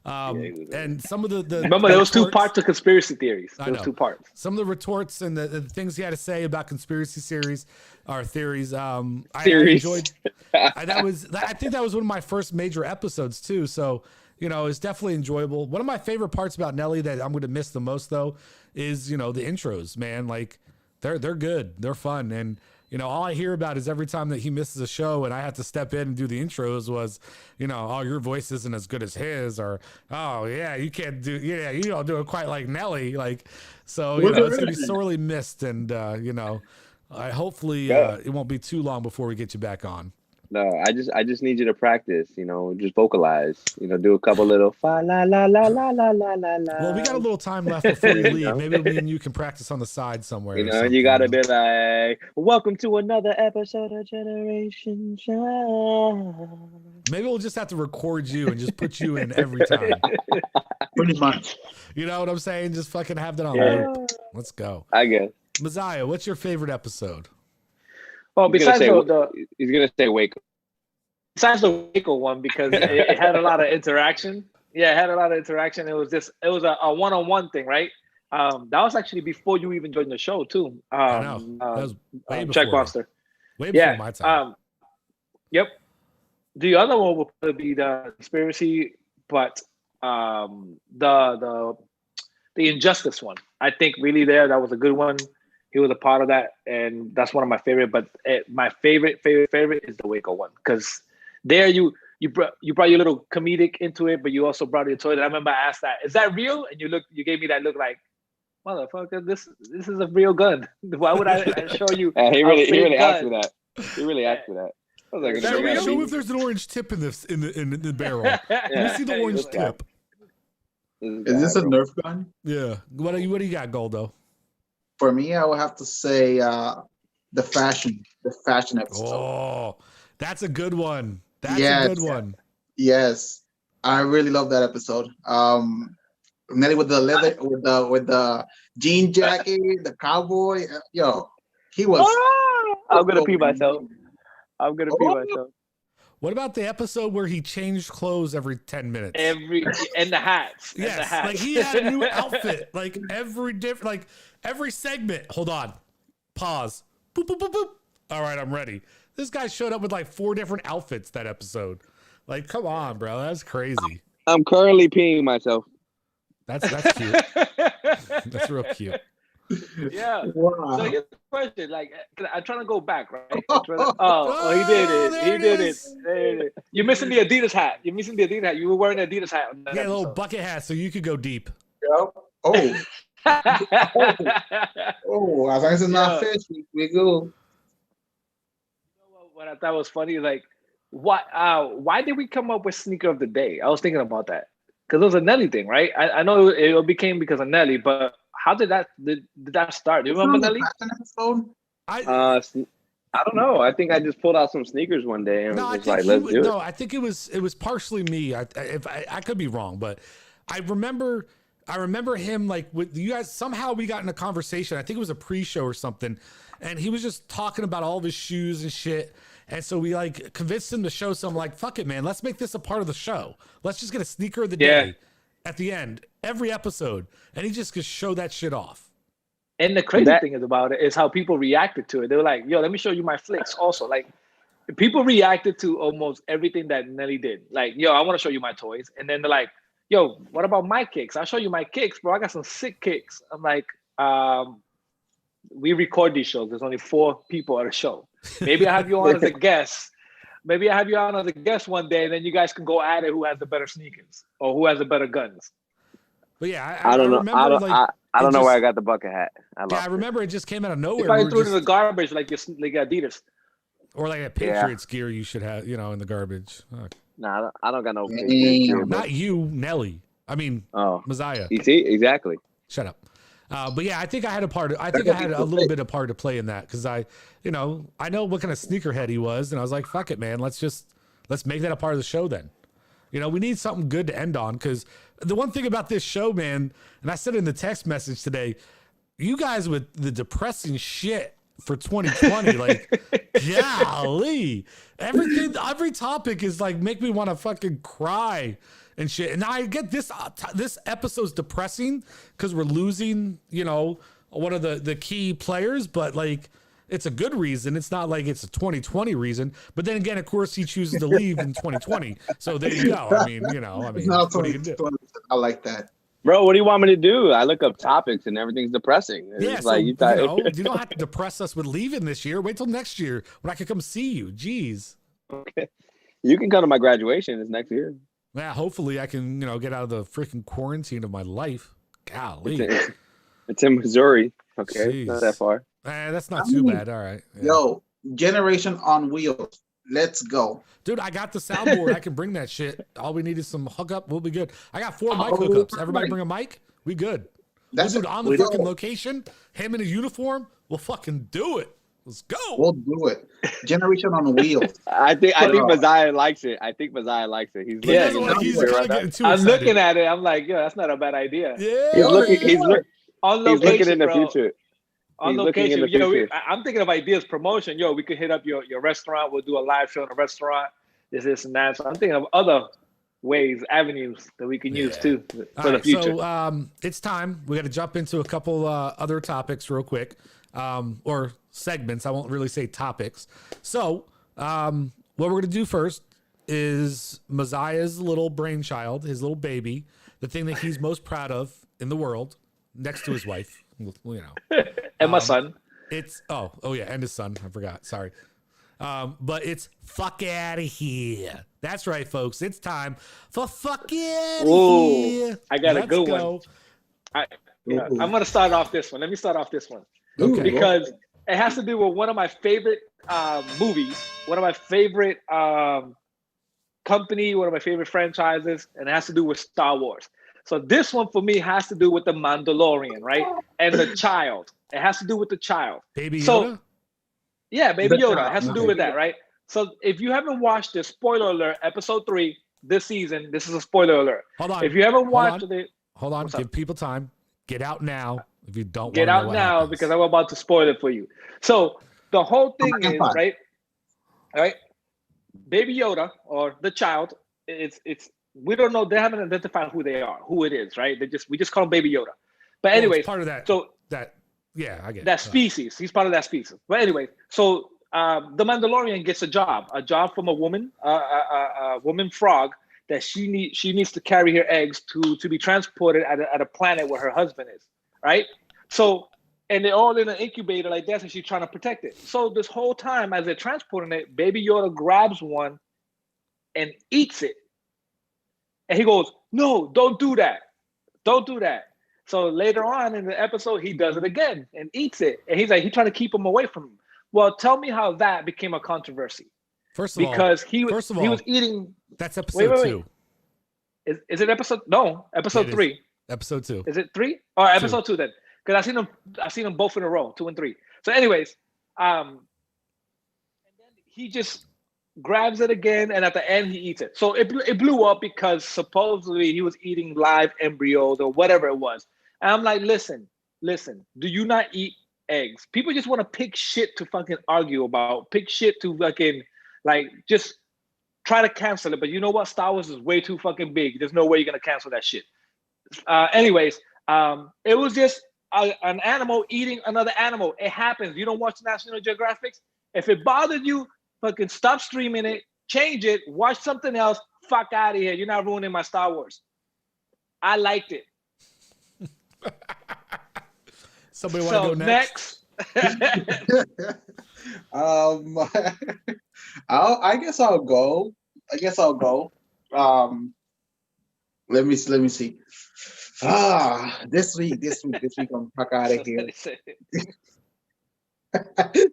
Yeah, he was in And some of the Remember, there was 2 retorts- parts of conspiracy theories. I There was know. 2 parts. Some of the retorts and the things he had to say about conspiracy theories. I Theories. enjoyed. I think that was one of my first major episodes too. So, you know, it's definitely enjoyable. One of my favorite parts about Nelly that I'm going to miss the most though is, you know, the intros, man. Like they're good. They're fun. And, you know, all I hear about is every time that he misses a show and I have to step in and do the intros was, you know, oh, your voice isn't as good as his, or, oh yeah, you can't do, yeah, you don't do it quite like Nelly. Like, so, you know, it's going to be sorely missed. And, you know, hopefully it won't be too long before we get you back on. No, I just need you to practice, you know, just vocalize, you know, do a couple little fa la la la la la la la la. Well, we got a little time left before we You leave. know? Maybe me and you can practice on the side somewhere. You or know, something, you gotta you know? be like, welcome to another episode of Generation Shine. Maybe we'll just have to record you and just put you in every time. Pretty much. You know what I'm saying? Just fucking have that on Yeah. loop. Let's go. I guess. Messiah, what's your favorite episode? Well, He's gonna besides say, he's gonna say wake up. besides the Waco one, because it had a lot of interaction. Yeah, it had a lot of interaction. It was a one-on-one thing, right? That was actually before you even joined the show too. I know. That was way before. Check Monster. Way before Yeah. my time. Yep. The other one would probably be the conspiracy, but the injustice one. I think really that was a good one. He was a part of that, and that's one of my favorite. But my favorite is the Waco one, because there you brought your little comedic into it, but you also brought your toy. And I remember I asked that, "Is that real?" And you gave me that look like, "Motherfucker, this is a real gun. Why would I show you?" He a really fake asked gun? me that. He really asked me that. I was like, Is that "This real? gotta Show me be- if there's an orange tip in the barrel. Let me see the Yeah. orange This guy. tip. Is this a bro." Nerf gun? Yeah. What do you got, Goldo? For me, I would have to say the fashion episode. Oh, that's a good one. That's Yes. a good one. Yes, I really love that episode. Nelly with the leather, with the jean jacket, the cowboy. Yo, he was. I'm gonna pee myself. I'm gonna pee Oh. myself. What about the episode where he changed clothes every 10 minutes? And the hats. And the Yes, hats. like he had a new outfit, like every segment. Hold on, pause. Boop boop boop boop. All right, I'm ready. This guy showed up with like 4 different outfits that episode. Like, come on, bro, that's crazy. I'm currently peeing myself. That's cute. That's real cute. Yeah. Wow. So here's the question: like, I'm trying to go back, right? Oh, he did it. there He it did it. is. There it is. You're missing the Adidas hat. You're missing the Adidas hat. You were wearing an Adidas hat on that Yeah, a little episode. bucket hat, so you could go deep. Yep. Oh, oh, as long as it's not Yeah. fish, we go. What I thought was funny is like, why did we come up with sneaker of the day? I was thinking about that because it was a Nelly thing, right? I know it became because of Nelly, but how did that start? Do you remember Nelly? I don't know. I think I just pulled out some sneakers one day and No, was I just like, think let's do it. no, I think it was partially me. I could be wrong, but I remember him like with you guys. Somehow we got in a conversation. I think it was a pre-show or something, and he was just talking about all of his shoes and shit. And so we like convinced him to show some. Like, fuck it, man. Let's make this a part of the show. Let's just get a sneaker of the day at the end every episode, and he just could show that shit off. And the crazy thing is about it is how people reacted to it. They were like, "Yo, let me show you my flicks." Also, like, people reacted to almost everything that Nelly did. Like, "Yo, I want to show you my toys," and then they're like, "Yo, what about my kicks? I'll show you my kicks, bro. I got some sick kicks." I'm like, we record these shows. There's only 4 people at a show. Maybe I have you on as a guest. Maybe I have you on as a guest one day, and then you guys can go at it. Who has the better sneakers or who has the better guns? But yeah, I don't know. remember, I don't know where I got the bucket hat. I remember it just came out of nowhere. You probably threw it in the garbage like Adidas. Or like a Patriots gear you should have, in the garbage. Oh. Nah, I don't got no Patriots gear. Not you, Nelly. I mean, Messiah. You see, exactly. Shut up. But yeah, I think I had a part. I think I had a little bit of part to play in that because I know what kind of sneakerhead he was, and I was like, fuck it, man. Let's make that a part of the show then. We need something good to end on because the one thing about this show, man, and I said it in the text message today, you guys with the depressing shit for 2020, like, golly, every topic is like make me want to fucking cry and shit. And I get this episode's depressing because we're losing, one of the key players, but like it's a good reason. It's not like it's a 2020 reason. But then again, of course, he chooses to leave in 2020. So there you go. I mean, it's not what are you gonna do? I like that. Bro, what do you want me to do? I look up topics and everything's depressing. It's Yeah, like, you don't have to depress us with leaving this year. Wait till next year when I can come see you. Jeez. Okay. You can come to my graduation. It's next year. Yeah, hopefully I can, get out of the freaking quarantine of my life. Golly. It's in Missouri. Okay, Jeez. not that far. That's not too bad. All right. Yeah. Yo, Generation on Wheels. Let's go. Dude, I got the soundboard. I can bring that shit. All we need is some hookup. We'll be good. I got 4 mic hookups. Everybody bring a mic. We good. We'll do it on the fucking location. Him in a uniform. We'll fucking do it. Let's go. We'll do it. Generation on Wheels. I think Messiah likes it. He's I'm looking at it. I'm like, yo, that's not a bad idea. Yeah. He's looking in the bro. future. On He's location, looking in the future. I'm thinking of ideas, promotion. Yo, we could hit up your restaurant. We'll do a live show in a restaurant. This and that. So I'm thinking of other ways, avenues that we can use too for the future. So it's time. We got to jump into a couple other topics real quick, or segments. I won't really say topics. So what we're gonna do first is Messiah's little brainchild, his little baby, the thing that he's most proud of in the world, next to his wife. And my son. It's oh yeah, and his son. I forgot. Sorry. But it's fuck out of here. That's right, folks. It's time for fuck out of here. I got Let's a good go. one. I'm gonna start off this one. Let me start off this one. Okay. Because it has to do with one of my favorite movies, one of my favorite company, one of my favorite franchises, and it has to do with Star Wars. So this one for me has to do with the Mandalorian, right? And the child. It has to do with the child. Baby Yoda? So, yeah, Baby The Yoda. child. It has to do with that, right? So if you haven't watched this, spoiler alert, episode 3 this season, this is a spoiler alert. Hold on. If you haven't watched it, Hold on. What's Give up? people time. Get out now if you don't get wanna know out what now happens. because I'm about to spoil it for you. So the whole thing Okay, is, fine. right? Baby Yoda or the child, it's we don't know, they haven't identified who they are, who it is, right? We just call him Baby Yoda. But Well, it's anyways, part of that. so Yeah, I get that it. species, he's part of that species. But anyway, so the Mandalorian gets a job from a woman frog that she needs to carry her eggs to be transported at a planet where her husband is, right? So, and they're all in an incubator like that, and she's trying to protect it. So this whole time, as they're transporting it, Baby Yoda grabs one and eats it. And he goes, "No, don't do that. Don't do that." So later on in the episode, he does it again and eats it. And he's trying to keep him away from him. Well, tell me how that became a controversy. First of all, Because he was eating. That's episode 2. Is it episode? No, episode 3. Episode 2. Is it 3 or episode 2 then? Because I seen them both in a row, 2 and 3. So, anyways, and then he just grabs it again, and at the end he eats it. So it blew up because supposedly he was eating live embryos or whatever it was. And I'm like, listen, do you not eat eggs? People just want to pick shit to fucking argue about, pick shit to fucking just try to cancel it. But you know what? Star Wars is way too fucking big. There's no way you're gonna cancel that shit. Anyways, it was just an animal eating another animal. It happens. You don't watch National Geographics. If it bothered you, fucking stop streaming it, change it, watch something else. Fuck out of here. You're not ruining my Star Wars. I liked it. Somebody want to go next? I guess I'll go. Let me see. This week I'm fuck out of here.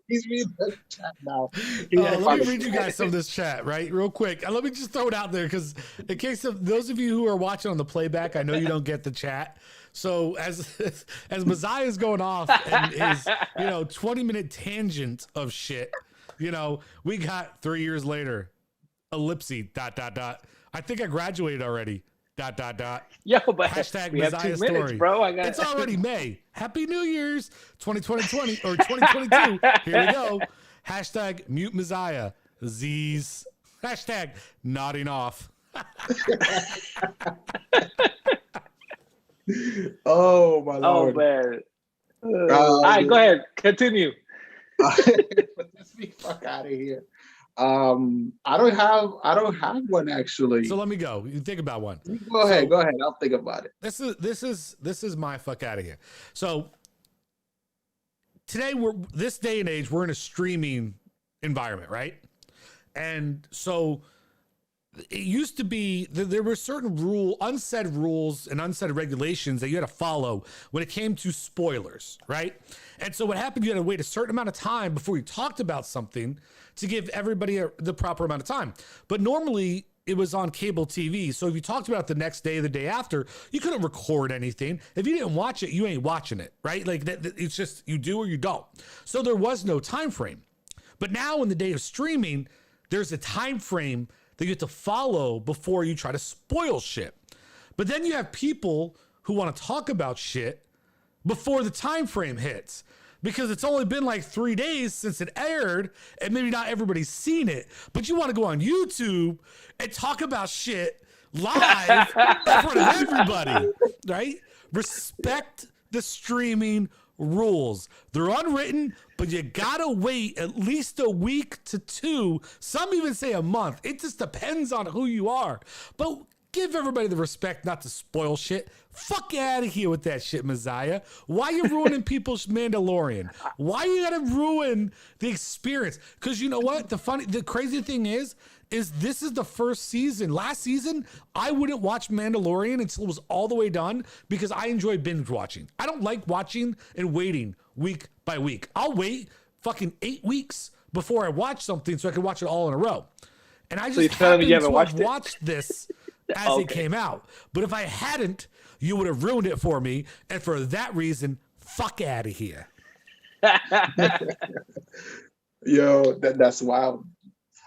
He's reading the chat now. Let me read you guys some of this chat, right? Real quick. Let me just throw it out there because in case of those of you who are watching on the playback, I know you don't get the chat. So as Messiah is going off and his 20-minute tangent of shit, we got 3 years later, ellipse ... I think I graduated already ... Yo, but hashtag we have Messiah 2 minutes, story. bro. It's already May. Happy New Year's 2020 or 2022. Here we go. Hashtag mute Messiah. Z's. Hashtag nodding off. Oh my lord. Oh man. All right, go ahead. Continue. Let's be fuck out of here. I don't have one actually. So let me go. You think about one. Go ahead. I'll think about it. This is my fuck out of here. So today this day and age, we're in a streaming environment, right? And so it used to be that there were certain unsaid rules and unsaid regulations that you had to follow when it came to spoilers, right? And so what happened, you had to wait a certain amount of time before you talked about something to give everybody the proper amount of time. But normally it was on cable TV. So if you talked about it the next day or the day after, you couldn't record anything. If you didn't watch it, you ain't watching it, right? Like it's just you do or you don't. So there was no time frame. But now in the day of streaming, there's a time frame that you have to follow before you try to spoil shit. But then you have people who want to talk about shit before the time frame hits because it's only been like 3 days since it aired and maybe not everybody's seen it, but you want to go on YouTube and talk about shit live in front of everybody, right? Respect the streaming rules. They're unwritten, but you gotta wait at least a week to 2. Some even say a month. It just depends on who you are. But give everybody the respect not to spoil shit. Fuck out of here with that shit, Messiah. Why you ruining people's Mandalorian? Why you gotta ruin the experience? Because you know what? The crazy thing is this is the first season. Last season, I wouldn't watch Mandalorian until it was all the way done because I enjoy binge watching. I don't like watching and waiting week by week. I'll wait fucking 8 weeks before I watch something so I can watch it all in a row. And I just happened to have watched this as it came out. But if I hadn't, you would have ruined it for me. And for that reason, fuck out of here. Yo, that's wild.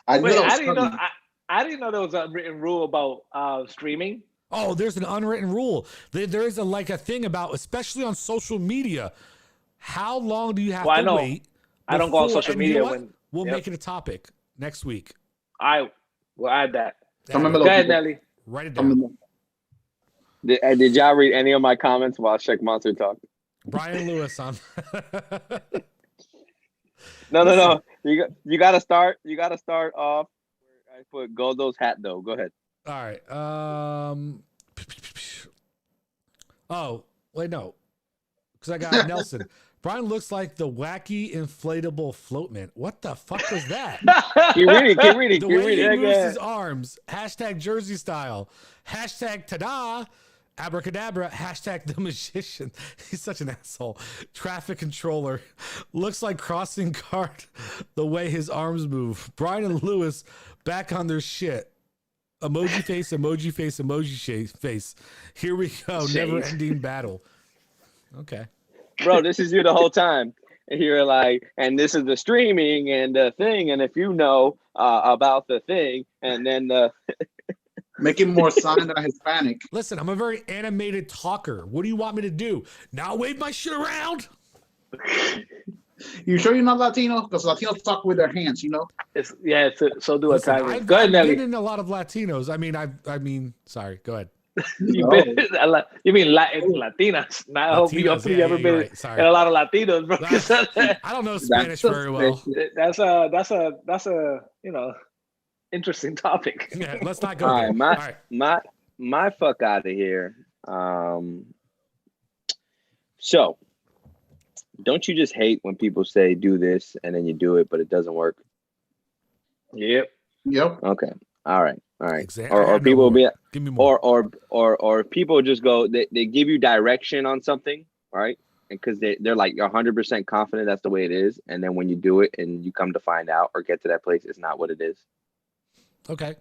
I didn't know there was a written rule about streaming. Oh, there's an unwritten rule. There is a thing about, especially on social media, how long do you have to wait? I don't go on social media we'll make it a topic next week. I will add that. Go ahead, Nelly. Write it down. Did y'all read any of my comments while Check Monster talked? Brian Lewis on. No. You got to start. You got to start off. I put Goldo's hat though. Go ahead. All right. Oh, wait, no. Because I got Nelson. Brian looks like the wacky inflatable floatman. What the fuck was that? Keep reading. Keep reading. The Keep way he reading. moves his arms. Hashtag Jersey style. Hashtag ta-da. Abracadabra. Hashtag the magician. He's such an asshole. Traffic controller. Looks like crossing guard the way his arms move. Brian and Lewis back on their shit. Emoji face, emoji face, emoji face. Here we go. Never ending battle. Okay. Bro, this is you the whole time. And you're like, and this is the streaming and the thing. And if you know about the thing, and then the. Making more sign than a Hispanic. Listen, I'm a very animated talker. What do you want me to do? Now wave my shit around? You sure you're not Latino? Because Latinos talk with their hands, you know? So do Listen, Italians. I've Go ahead, Nelly. been in a lot of Latinos. I mean, sorry, go ahead. You mean Latinas? Not hopefully Latinas, you yeah, ever you're been right. Sorry. in a lot of Latinos, bro. 'Cause I don't know Spanish very well. that's a interesting topic. Yeah, let's not go All there. right, All right. my fuck out of here. So, don't you just hate when people say do this and then you do it, but it doesn't work? Yep. Okay. All right. Exactly. Or people will be, Give me more. or people just go, they give you direction on something, right? And because they're like 100% confident that's the way it is, and then when you do it and you come to find out or get to that place, it's not what it is. Okay.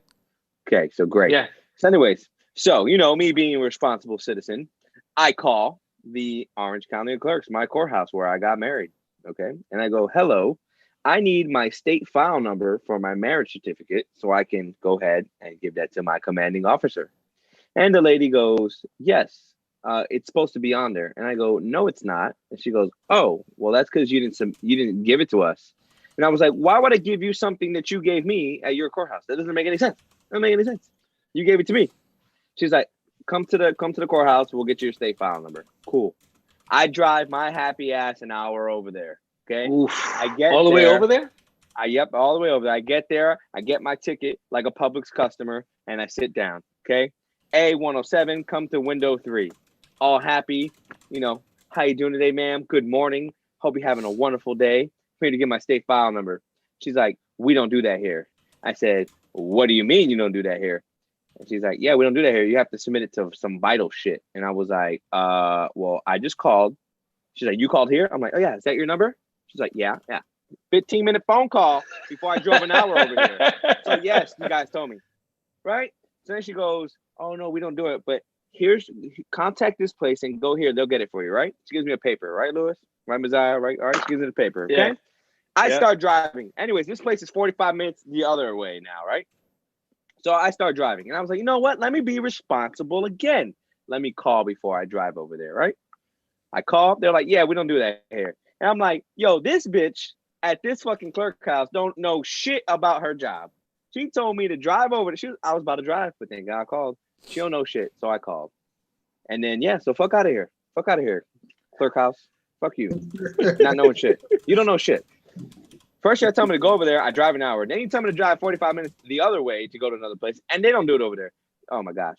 Okay, so great. Yeah. So anyways, so me being a responsible citizen, I call the Orange County Clerks, my courthouse where I got married. Okay, and I go, hello, I need my state file number for my marriage certificate so I can go ahead and give that to my commanding officer. And the lady goes, yes, it's supposed to be on there. And I go, no, it's not. And she goes, oh, well, that's because you didn't give it to us. And I was like, why would I give you something that you gave me at your courthouse? That doesn't make any sense. Doesn't make any sense. You gave it to me. She's like, come to the courthouse. We'll get you your state file number. Cool. I drive my happy ass an hour over there. Okay. Oof. I get all the way over there. Yep, all the way over there. I get there. I get my ticket like a Publix customer, and I sit down. Okay. A107, come to window 3. All happy. How you doing today, ma'am? Good morning. Hope you're having a wonderful day. I'm here to get my state file number. She's like, we don't do that here. I said, what do you mean you don't do that here? And she's like, yeah, we don't do that here. You have to submit it to some vital shit. And I was like, well, I just called. She's like, you called here? I'm like, oh yeah, is that your number? She's like, yeah. 15-minute phone call before I drove an hour over here. So yes, you guys told me. Right? So then she goes, oh no, we don't do it. But contact this place and go here. They'll get it for you, right? She gives me a paper, right, Lewis? Right, Messiah? Right? All right, she gives me the paper. Okay. Yeah. I start driving. Anyways, this place is 45 minutes the other way now, right? So I start driving. And I was like, you know what? Let me be responsible again. Let me call before I drive over there, right? I call. They're like, yeah, we don't do that here. And I'm like, yo, this bitch at this fucking clerk house don't know shit about her job. She told me to drive over there. I was about to drive, but then God called. She don't know shit, so I called. And then, so fuck out of here. Fuck out of here. Clerk house. Fuck you. Not knowing shit. You don't know shit. First you tell me to go over there, I drive an hour. Then you tell me to drive 45 minutes the other way to go to another place, and they don't do it over there. Oh my gosh.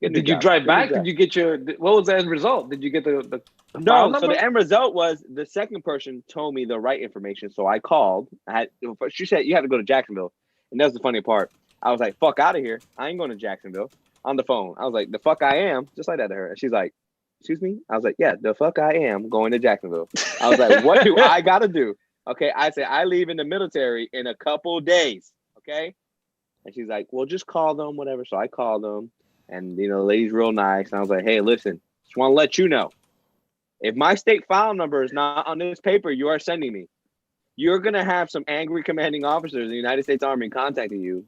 Did you drive back? Did you get what was the end result? Did you get the no, so the end result was the second person told me the right information, so I called. She said you had to go to Jacksonville, and that was the funny part. I was like, fuck out of here. I ain't going to Jacksonville. On the phone. I was like, the fuck I am, just like that to her. And she's like, excuse me? I was like, yeah, the fuck I am going to Jacksonville. I was like, what do I got to do? Okay, I said, I leave in the military in a couple days, okay? And she's like, well, just call them, whatever. So I called them, and, the lady's real nice. And I was like, hey, listen, just want to let you know, if my state file number is not on this paper you are sending me, you're going to have some angry commanding officers in the United States Army contacting you.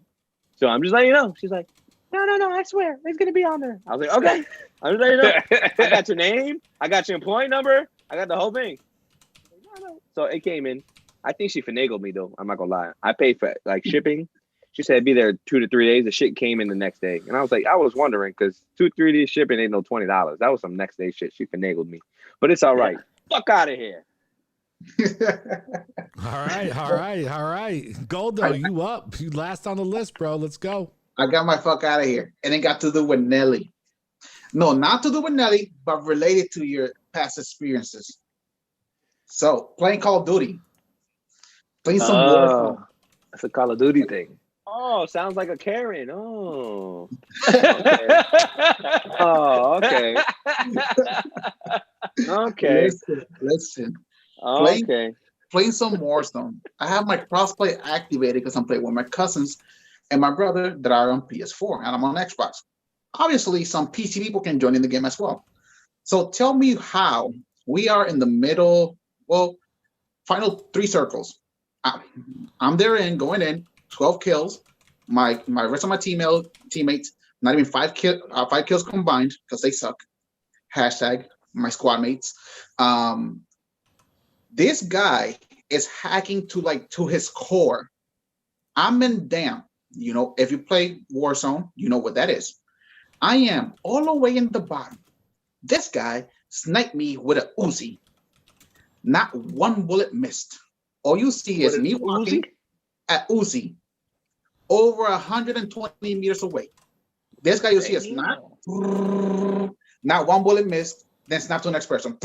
So I'm just letting you know. She's like, no, I swear, it's going to be on there. I was like, okay, I'm just letting you know. I got your name. I got your employee number. I got the whole thing. So it came in. I think she finagled me, though. I'm not going to lie. I paid for shipping. She said be there 2 to 3 days. The shit came in the next day. And I was like, I was wondering because 2 to 3 days shipping ain't no $20. That was some next day shit. She finagled me. But it's all right. Fuck out of here. All right. Goldo, you up. You last on the list, bro. Let's go. I got my fuck out of here. And it got to do with Nelly. No, not to do with Nelly, but related to your past experiences. So, playing Call of Duty. Playing some Warzone. That's a Call of Duty thing. Oh, sounds like a Karen. Oh. Okay. Oh, okay. Okay. Listen. Okay. Playing some Warzone. I have my crossplay activated because I'm playing with my cousins and my brother that are on PS4 and I'm on Xbox. Obviously, some PC people can join in the game as well. So tell me how we are in the middle, final 3 circles. I'm there going in, 12 kills. My rest of my teammates, not even 5 kills combined because they suck. Hashtag my squad mates. This guy is hacking to his core. I'm in damn. You know, if you play Warzone, you know what that is. I am all the way in the bottom. This guy sniped me with a Uzi. Not one bullet missed. All you see is me walking at Uzi over 120 meters away. This guy you see is not one bullet missed. Then snap to the next person.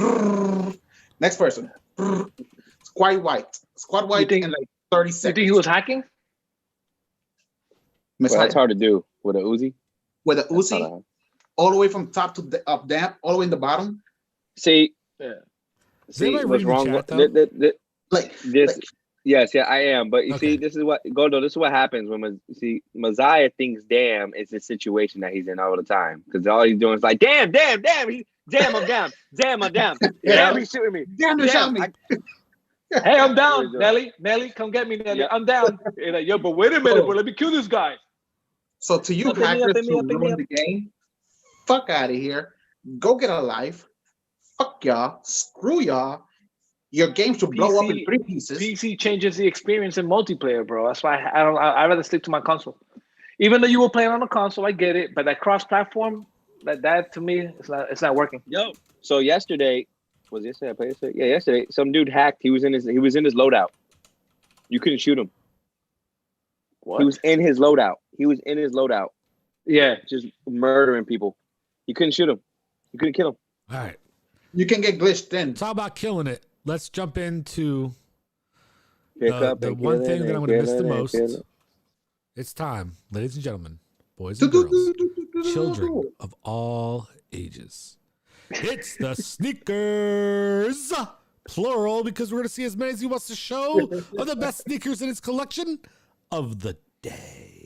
Next person. Squad white in like 30 seconds. You think he was hacking? Well, that's hard to do with a Uzi. With a Uzi, all the way from top to up, down, all the way in the bottom. See, See what's wrong? Yes, I am. But you see, this is what Goldo. This is what happens when Messiah thinks, "Damn," it's a situation that he's in all the time because all he's doing is like, "Damn, damn, damn, damn, I'm down, damn, I'm down, damn, he's shooting me, damn, they shot me." Hey, I'm down, Nelly, come get me, Nelly. I'm down. You're like, yo, but wait a minute, bro. Let me kill this guy. So to you hackers who ruined the game, fuck out of here. Go get a life. Fuck y'all. Screw y'all. Your game should blow up in 3 pieces. PC changes the experience in multiplayer, bro. That's why I'd rather stick to my console. Even though you were playing on a console, I get it. But that cross-platform, that to me, it's not working. Yo. So yesterday, was yesterday I played yesterday? Yeah, yesterday, some dude hacked. He was in his loadout. You couldn't shoot him. What? He was in his loadout. Yeah. Just murdering people. You couldn't shoot him. You couldn't kill him. All right. You can get glitched in. Talk about killing it. Let's jump into The one thing that I'm going to miss the most. It's time, ladies and gentlemen, boys and girls, children of all ages. It's the sneakers, plural, because we're going to see as many as he wants to show of the best sneakers in his collection of the day.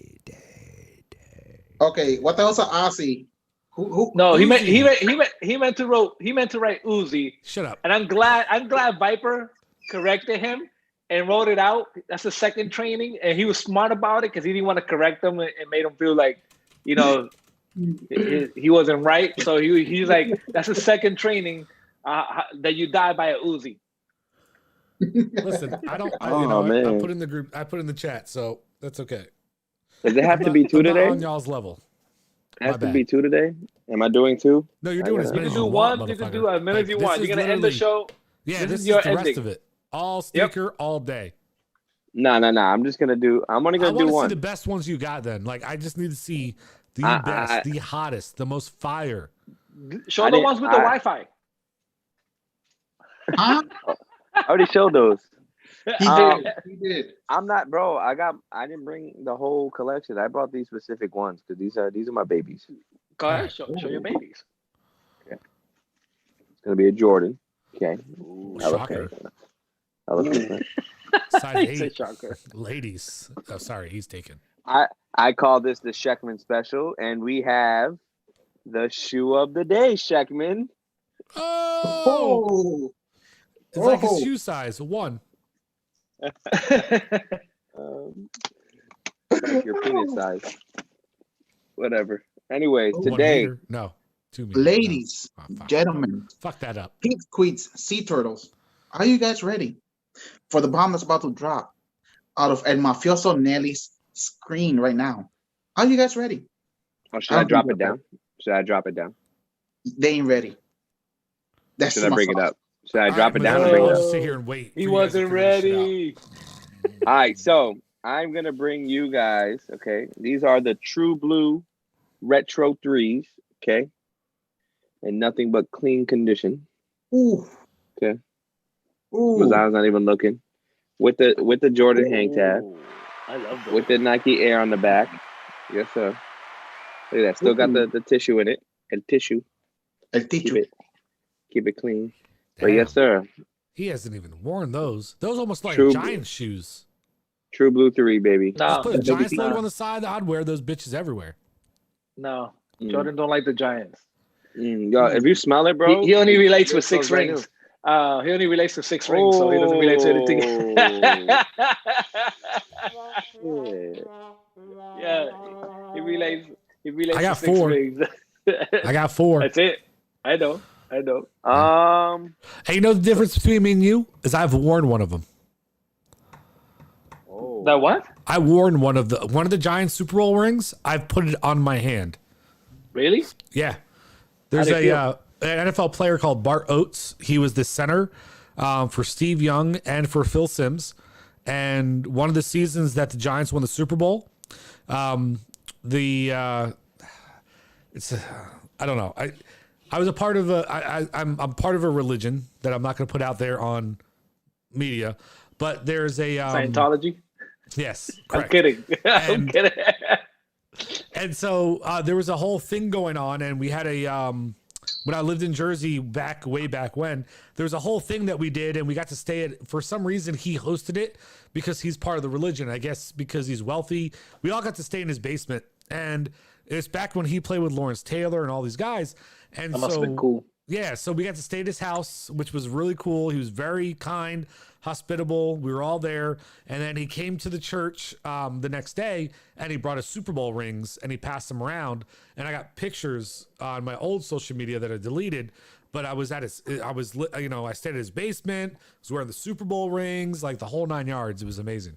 Okay, what else are Aussie? Who? No, he meant to write Uzi. Shut up. And I'm glad Viper corrected him and wrote it out. That's the second training, and he was smart about it because he didn't want to correct them and made him feel like, you know, he wasn't right. So he's like, that's the second training that you die by a Uzi. Listen, I put in the group, I put in the chat, so that's okay. Does it have to be 2 today? On y'all's level. It has to be 2 today. Am I doing 2? No, you're doing as many You as can you do want, one. You can motherfucker. do as many as you want. You're gonna end the show. Yeah, this is your the rest ending. of it. All sneaker, all day. No. I'm only gonna do I want one. to see the best ones you got. Then, like, I just need to see the best, the hottest, the most fire. Show the ones with the Wi-Fi. Huh? I already showed those. He did. I'm not, bro. I didn't bring the whole collection. I brought these specific ones because these are my babies. Go ahead, show your babies. Okay. It's gonna be a Jordan. Okay. Shocker. Size 8. Shocker. Ladies. Oh, sorry, he's taken. I call this the Sheckman special, and we have the shoe of the day, Sheckman. Oh, it's like his shoe size 1. Like your penis size. Whatever. Anyways, 1 today. meter? No. 2 meters. Ladies, gentlemen, fuck that up. pink queens, sea turtles, are you guys ready for the bomb that's about to drop out of El Mafioso Nelly's screen right now? Are you guys ready? Oh, should I drop it down? Should I drop it down? They ain't ready. That's Should I bring it up? Should I drop it down? I'll Or bring it just up? sit here and wait. He wasn't ready. All right, so I'm gonna bring you guys. Okay, these are the True Blue Retro 3s. Okay, and nothing but clean condition. Ooh, Okay, ooh. Mazan's not even looking. With the Jordan hang tab, Ooh, I love those. with the Nike Air on the back. Yes, sir. Look at that. Still got the tissue in it. And tissue. El techo. Keep it clean. But Damn. yes, sir. He hasn't even worn those. Those almost like True. Giants shoes. True Blue 3, baby. Just No, put a baby, Giants nah. logo on the side. I'd wear those bitches everywhere. no. Mm. Jordan don't like the Giants. Y'all, if you smell it, bro, He only relates it with six goes right rings. He only relates to six rings, so he doesn't relate to anything. Yeah, he relates. He relates I to got six 4. rings. I got 4. That's it. I know. Hey, you know the difference between me and you is I've worn one of them. That what? I worn one of the Giants Super Bowl rings. I've put it on my hand. Really? Yeah. There's How'd it an NFL player called Bart Oates. He was the center for Steve Young and for Phil Simms. And one of the seasons that the Giants won the Super Bowl, I don't know. I was a part of I'm part of a religion that I'm not going to put out there on media, but there's a Scientology? Yes, I'm correct. kidding. I'm And- kidding. And so there was a whole thing going on, and we had a when I lived in Jersey way back when, there was a whole thing that we did, and we got to stay at. For some reason, he hosted it because he's part of the religion. I guess because he's wealthy. We all got to stay in his basement, and it's back when he played with Lawrence Taylor and all these guys. And That must have been cool. Yeah, so we got to stay at his house, which was really cool. He was very kind, hospitable. We were all there. And then he came to the church the next day, and he brought us Super Bowl rings, and he passed them around. And I got pictures on my old social media that I deleted. But I was at his, I stayed at his basement. I was wearing the Super Bowl rings, like the whole 9 yards. It was amazing.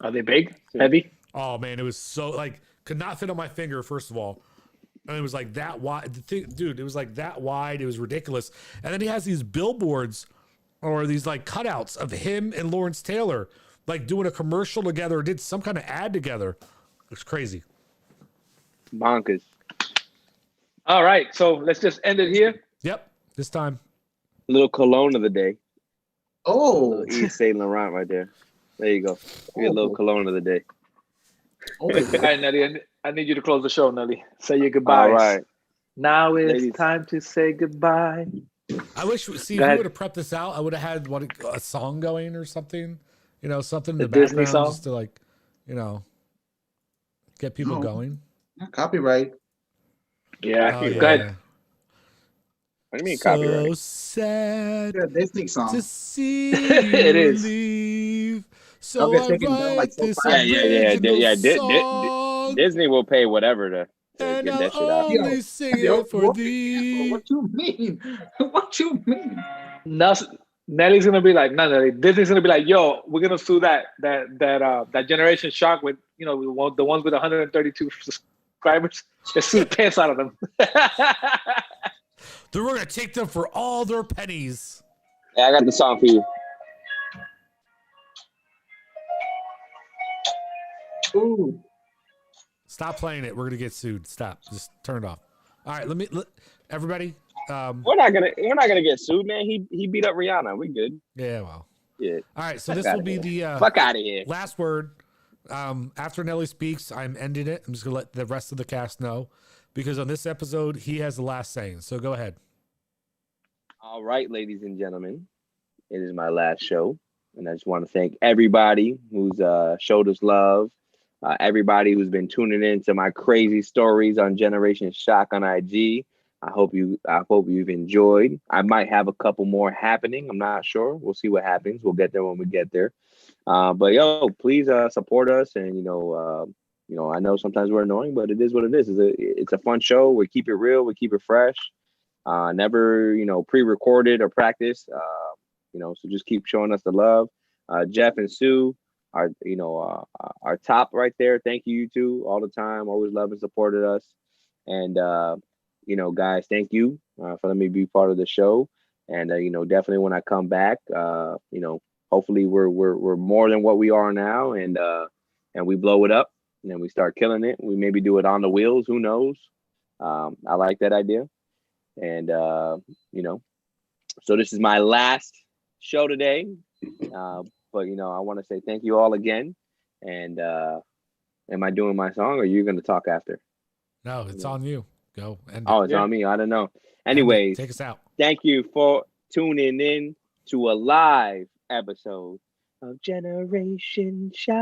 Are they big? Heavy? Oh man, it was so like could not fit on my finger. First of all, and it was like that wide. Dude, it was like that wide. It was ridiculous. And then he has these billboards or these like cutouts of him and Lawrence Taylor like doing a commercial together or did some kind of ad together. It's crazy. Bonkers. All right. So let's just end it here. Yep. This time. Little cologne of the day. Oh, Little Yves Saint Laurent right there. There you go. You get a little cologne of the day. All right, Nelly. I need you to close the show, Nelly. Say your goodbyes. All right. Now it's Ladies. time to say goodbye. I wish, see, if you ahead. would have prepped this out, I would have had a song going or something, something in A the Disney background song? just to like, get people No. going. copyright. Yeah. Oh, Go ahead. What do you mean So copyright? sad Yeah, Disney song. to see It you is. leave. So I'll get I taken down, like, write so this fast. original song, Disney will pay whatever to and get I'll that shit out. Yo, only sing Yo, it for what? thee. What you mean? What you mean? Nelly's gonna be like, no, Nelly. Disney's gonna be like, yo, we're gonna sue that Generation Shock with the ones with 132 subscribers. Let's sue the pants out of them. Then we're gonna take them for all their pennies. Yeah, I got the song for you. Ooh. Stop playing it. We're gonna get sued. Stop. Just turn it off. All right. Everybody. We're not gonna get sued, man. He beat up Rihanna. We good. Yeah. Well. Yeah. All right. So Fuck this will outta be here. the Fuck out of here. last word. After Nelly speaks, I'm ending it. I'm just gonna let the rest of the cast know because on this episode he has the last saying. So go ahead. All right, ladies and gentlemen, it is my last show, and I just want to thank everybody who's showed us love, everybody who's been tuning in to my crazy stories on Generation Shock on IG. I hope you've enjoyed. I might have a couple more happening. I'm not sure. We'll see what happens. We'll get there when we get there. But yo, please support us, and I know sometimes we're annoying, but it is what it is. It's a fun show. We keep it real. We keep it fresh. Never, pre-recorded or practiced. So just keep showing us the love. Jeff and Sue are top right there. Thank you two all the time. Always love and supported us. And guys, thank you for letting me be part of the show. And definitely when I come back, hopefully we're more than what we are now, and we blow it up, and then we start killing it. We maybe do it on the wheels. Who knows? I like that idea, and so this is my last show today. But I want to say thank you all again. And am I doing my song, or are you going to talk after? No, it's on you. Go. And It's on me. I don't know. Anyways, take us out. Thank you for tuning in to a live episode of Generation Shy.